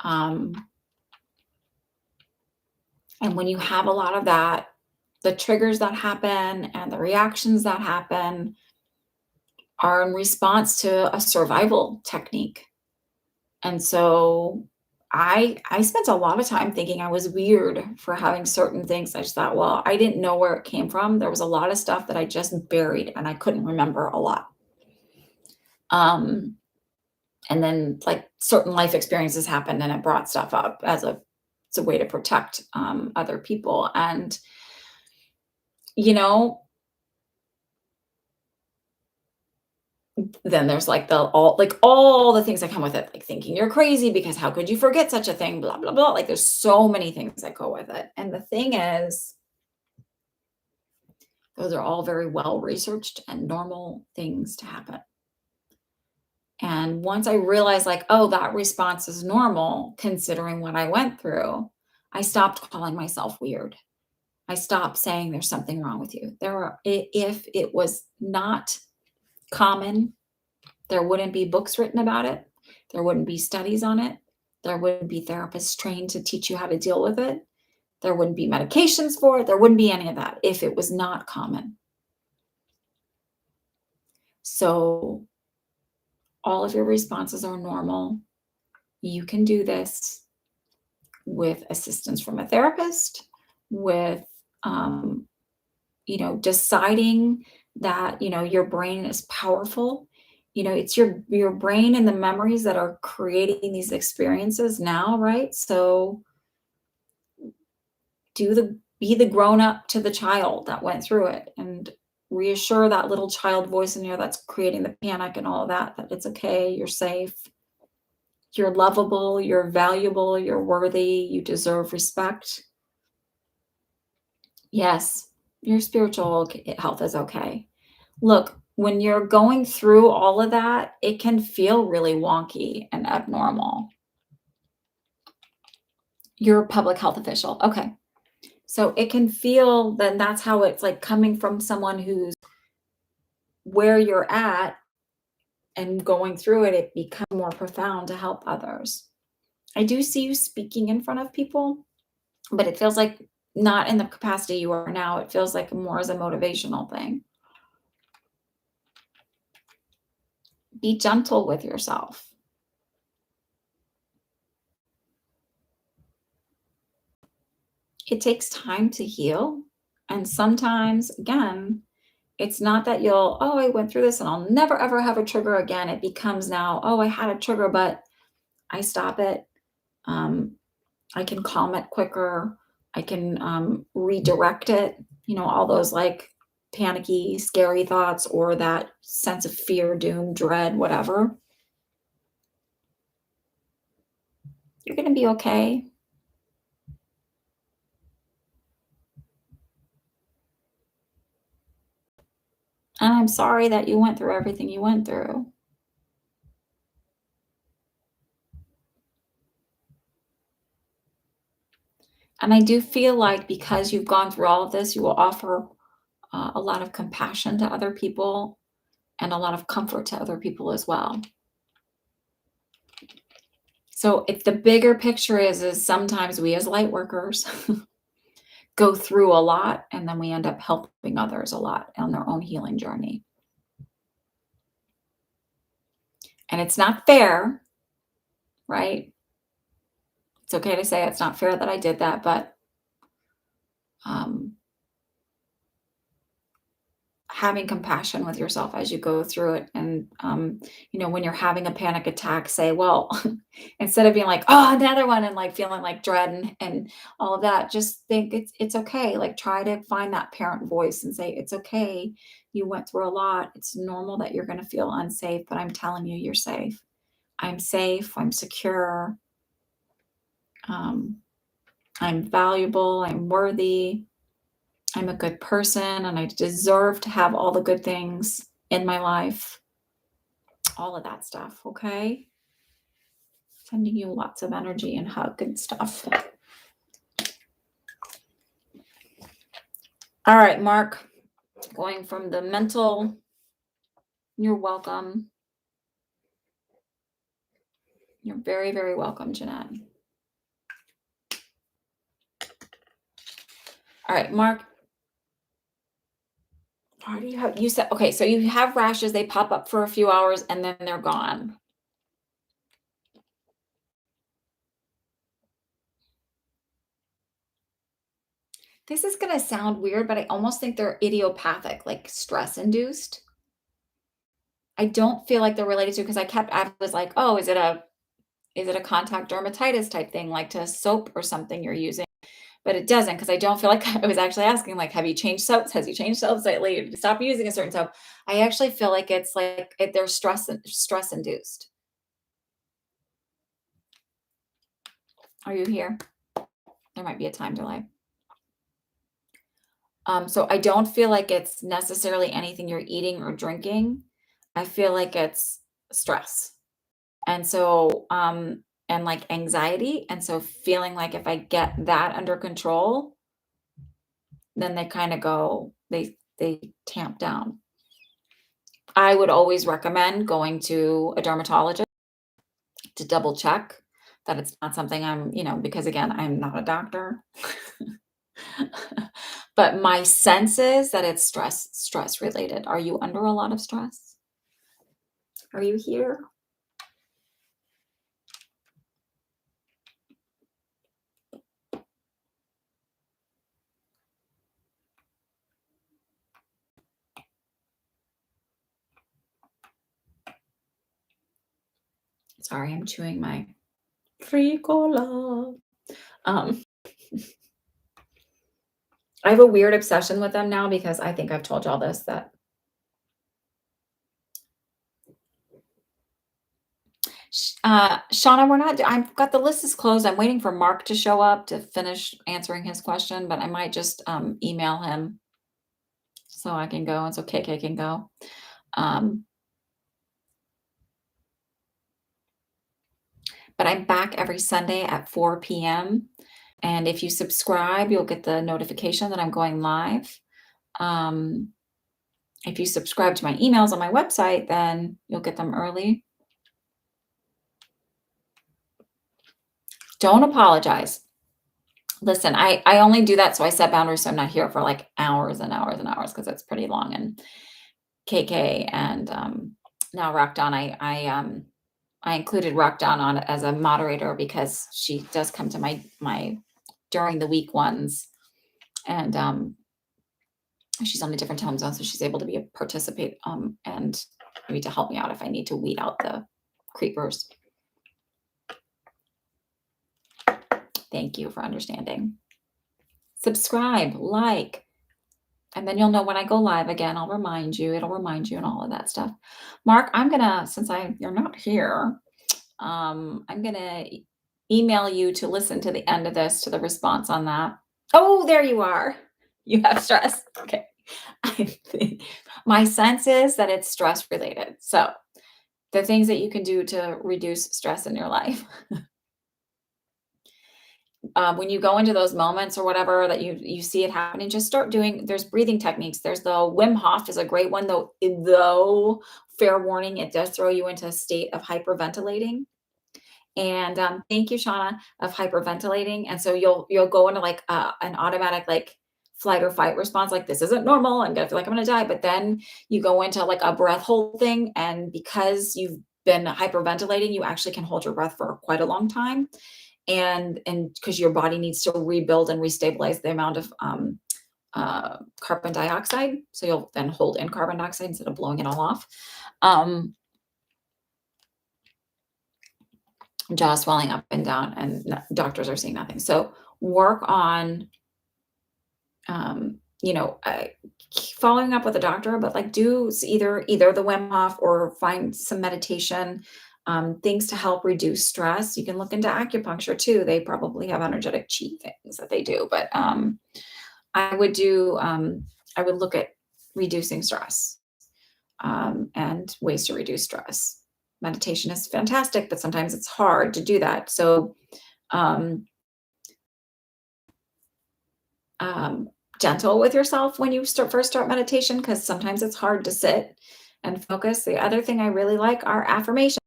Um, and when you have a lot of that, the triggers that happen and the reactions that happen are in response to a survival technique. And so I spent a lot of time thinking I was weird for having certain things. I just thought, well, I didn't know where it came from. There was a lot of stuff that I just buried and I couldn't remember a lot. Um, and then like certain life experiences happened and it brought stuff up as it's a way to protect other people. And you know, then there's like all the things that come with it, like thinking you're crazy because how could you forget such a thing, blah blah blah. Like there's so many things that go with it. And the thing is, those are all very well researched and normal things to happen. And once I realized, like, oh, that response is normal considering what I went through, I stopped calling myself weird. I stopped saying there's something wrong with you. If it was not common, there wouldn't be books written about it. There wouldn't be studies on it. There wouldn't be therapists trained to teach you how to deal with it. There wouldn't be medications for it. There wouldn't be any of that if it was not common. So all of your responses are normal. You can do this with assistance from a therapist, with um, deciding that your brain is powerful. It's your brain and the memories that are creating these experiences now, right? So be the grown up to the child that went through it and reassure that little child voice in you that's creating the panic and all of that, that it's okay, you're safe, you're lovable, you're valuable, you're worthy, you deserve respect. Yes, your spiritual health is okay. Look, when you're going through all of that, it can feel really wonky and abnormal. You're a public health official. Okay. So it can feel, then that's how it's like coming from someone who's where you're at and going through it, it becomes more profound to help others. I do see you speaking in front of people, but it feels like not in the capacity you are now. It feels like more as a motivational thing. Be gentle with yourself. It takes time to heal. And sometimes, again, it's not that you'll, oh, I went through this and I'll never ever have a trigger again. It becomes now, oh, I had a trigger, but I stop it. Um, I can calm it quicker. I can redirect it, all those like panicky, scary thoughts or that sense of fear, doom, dread, whatever. You're going to be okay. And I'm sorry that you went through everything you went through. And I do feel like because you've gone through all of this, you will offer a lot of compassion to other people and a lot of comfort to other people as well. So if the bigger picture is sometimes we as light workers go through a lot and then we end up helping others a lot on their own healing journey. And it's not fair, right? It's okay to say it's not fair that I did that, but um, having compassion with yourself as you go through it. And, when you're having a panic attack, say, well, instead of being like, oh, another one, and like feeling like dread and all of that, just think it's okay. Like try to find that parent voice and say, it's okay. You went through a lot. It's normal that you're going to feel unsafe, but I'm telling you, you're safe. I'm safe. I'm secure. Um, I'm valuable. I'm worthy. I'm a good person and I deserve to have all the good things in my life. All of that stuff, okay? Sending you lots of energy and hug and stuff. All right, Mark, going from the mental, you're welcome. You're very, very welcome, Jeanette. All right, Mark. Why do you have, you said, okay, so you have rashes, they pop up for a few hours and then they're gone. This is going to sound weird, but I almost think they're idiopathic, like stress induced. I don't feel like they're related to, because I was like, oh, is it a contact dermatitis type thing, like to soap or something you're using? But it doesn't, because I don't feel like I was actually asking, like, have you changed soaps? Has you changed soaps lately? Stop using a certain soap. I actually feel like it's like they're stress induced. Are you here? There might be a time delay. So I don't feel like it's necessarily anything you're eating or drinking. I feel like it's stress. And so, and like anxiety. And so feeling like if I get that under control, then they kind of go, they tamp down. I would always recommend going to a dermatologist to double check that it's not something because again, I'm not a doctor. But my sense is that it's stress related. Are you under a lot of stress? Are you here? Sorry, I'm chewing my free cola. Um, I have a weird obsession with them now because I think I've told y'all this, that Shauna, we're not I've got the list is closed. I'm waiting for Mark to show up to finish answering his question, but I might just, email him so I can go and so KK can go. Um, but I'm back every Sunday at 4 PM, and if you subscribe, you'll get the notification that I'm going live. Um, if you subscribe to my emails on my website, then you'll get them early. Don't apologize. Listen, I only do that so I set boundaries so I'm not here for, like, hours and hours and hours because it's pretty long, and KK and, now Rockdawn, I included Rockdawn on as a moderator because she does come to my during the week ones, and, she's on a different time zone, so she's able to be a participate, and maybe to help me out if I need to weed out the creepers. Thank you for understanding. Subscribe, like, and then you'll know when I go live again. I'll remind you. It'll remind you and all of that stuff. Mark, I'm gonna since you're not here, I'm gonna email you to listen to the end of this to the response on that. Oh, there you are. You have stress. Okay. I think my sense is that it's stress related. So the things that you can do to reduce stress in your life. When you go into those moments or whatever that you see it happening, just start doing. There's breathing techniques. There's the Wim Hof is a great one, though fair warning, it does throw you into a state of hyperventilating. And thank you, Shauna, of hyperventilating. And so you'll go into like an automatic like flight or fight response, like this isn't normal. I'm gonna feel like I'm gonna die. But then you go into like a breath hold thing, and because you've been hyperventilating, you actually can hold your breath for quite a long time, and because your body needs to rebuild and restabilize the amount of carbon dioxide, so you'll then hold in carbon dioxide instead of blowing it all off. um, Jaw swelling up and down, and doctors are seeing nothing. So work on you know, following up with a doctor, but like do either the Wim Hof or find some meditation, things to help reduce stress. You can look into acupuncture too. They probably have energetic chi things that they do, but I would do. I would look at reducing stress, and ways to reduce stress. Meditation is fantastic, but sometimes it's hard to do that. So um, um, gentle with yourself when you first start meditation because sometimes it's hard to sit and focus. The other thing I really like are affirmations.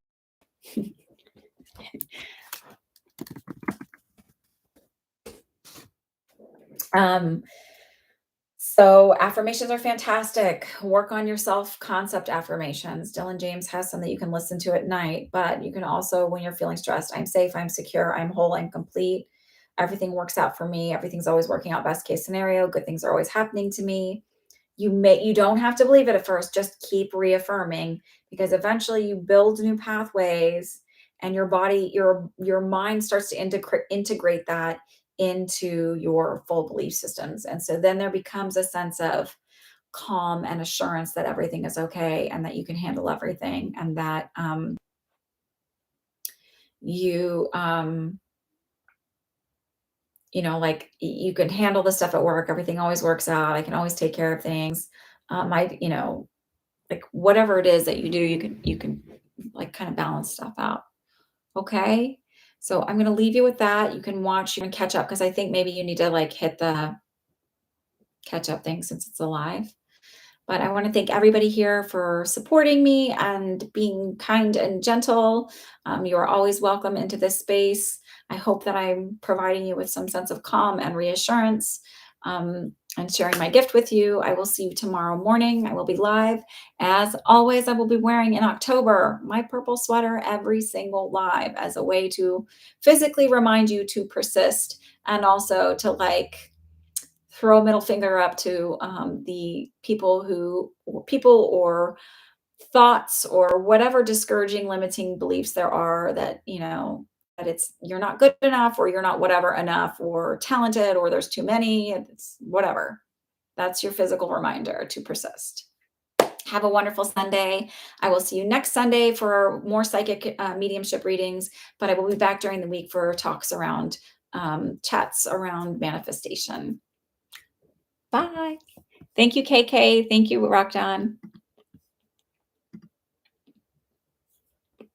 Um, so affirmations are fantastic. Work on your self-concept affirmations. Dylan James has some that you can listen to at night, but you can also, when you're feeling stressed, I'm safe, I'm secure, I'm whole, I'm complete. Everything works out for me. Everything's always working out best case scenario. Good things are always happening to me. You don't have to believe it at first, just keep reaffirming because eventually you build new pathways and your mind starts to integrate that into your full belief systems. And so then there becomes a sense of calm and assurance that everything is okay and that you can handle everything and that you like you can handle the stuff at work. Everything always works out. I can always take care of things. Like whatever it is that you do, you can like kind of balance stuff out. Okay. So I'm gonna leave you with that. You can watch, you can catch up because I think maybe you need to like hit the catch up thing since it's alive. But I want to thank everybody here for supporting me and being kind and gentle. You are always welcome into this space. I hope that I'm providing you with some sense of calm and reassurance, and sharing my gift with you. I will see you tomorrow morning. I will be live. As always, I will be wearing in October my purple sweater every single live as a way to physically remind you to persist and also to like throw a middle finger up to the people or thoughts or whatever discouraging limiting beliefs there are that it's you're not good enough, or you're not whatever enough, or talented, or there's too many. It's whatever. That's your physical reminder to persist. Have a wonderful Sunday. I will see you next Sunday for more psychic mediumship readings, but I will be back during the week for talks around chats around manifestation. Bye. Thank you, KK. Thank you, Rock John.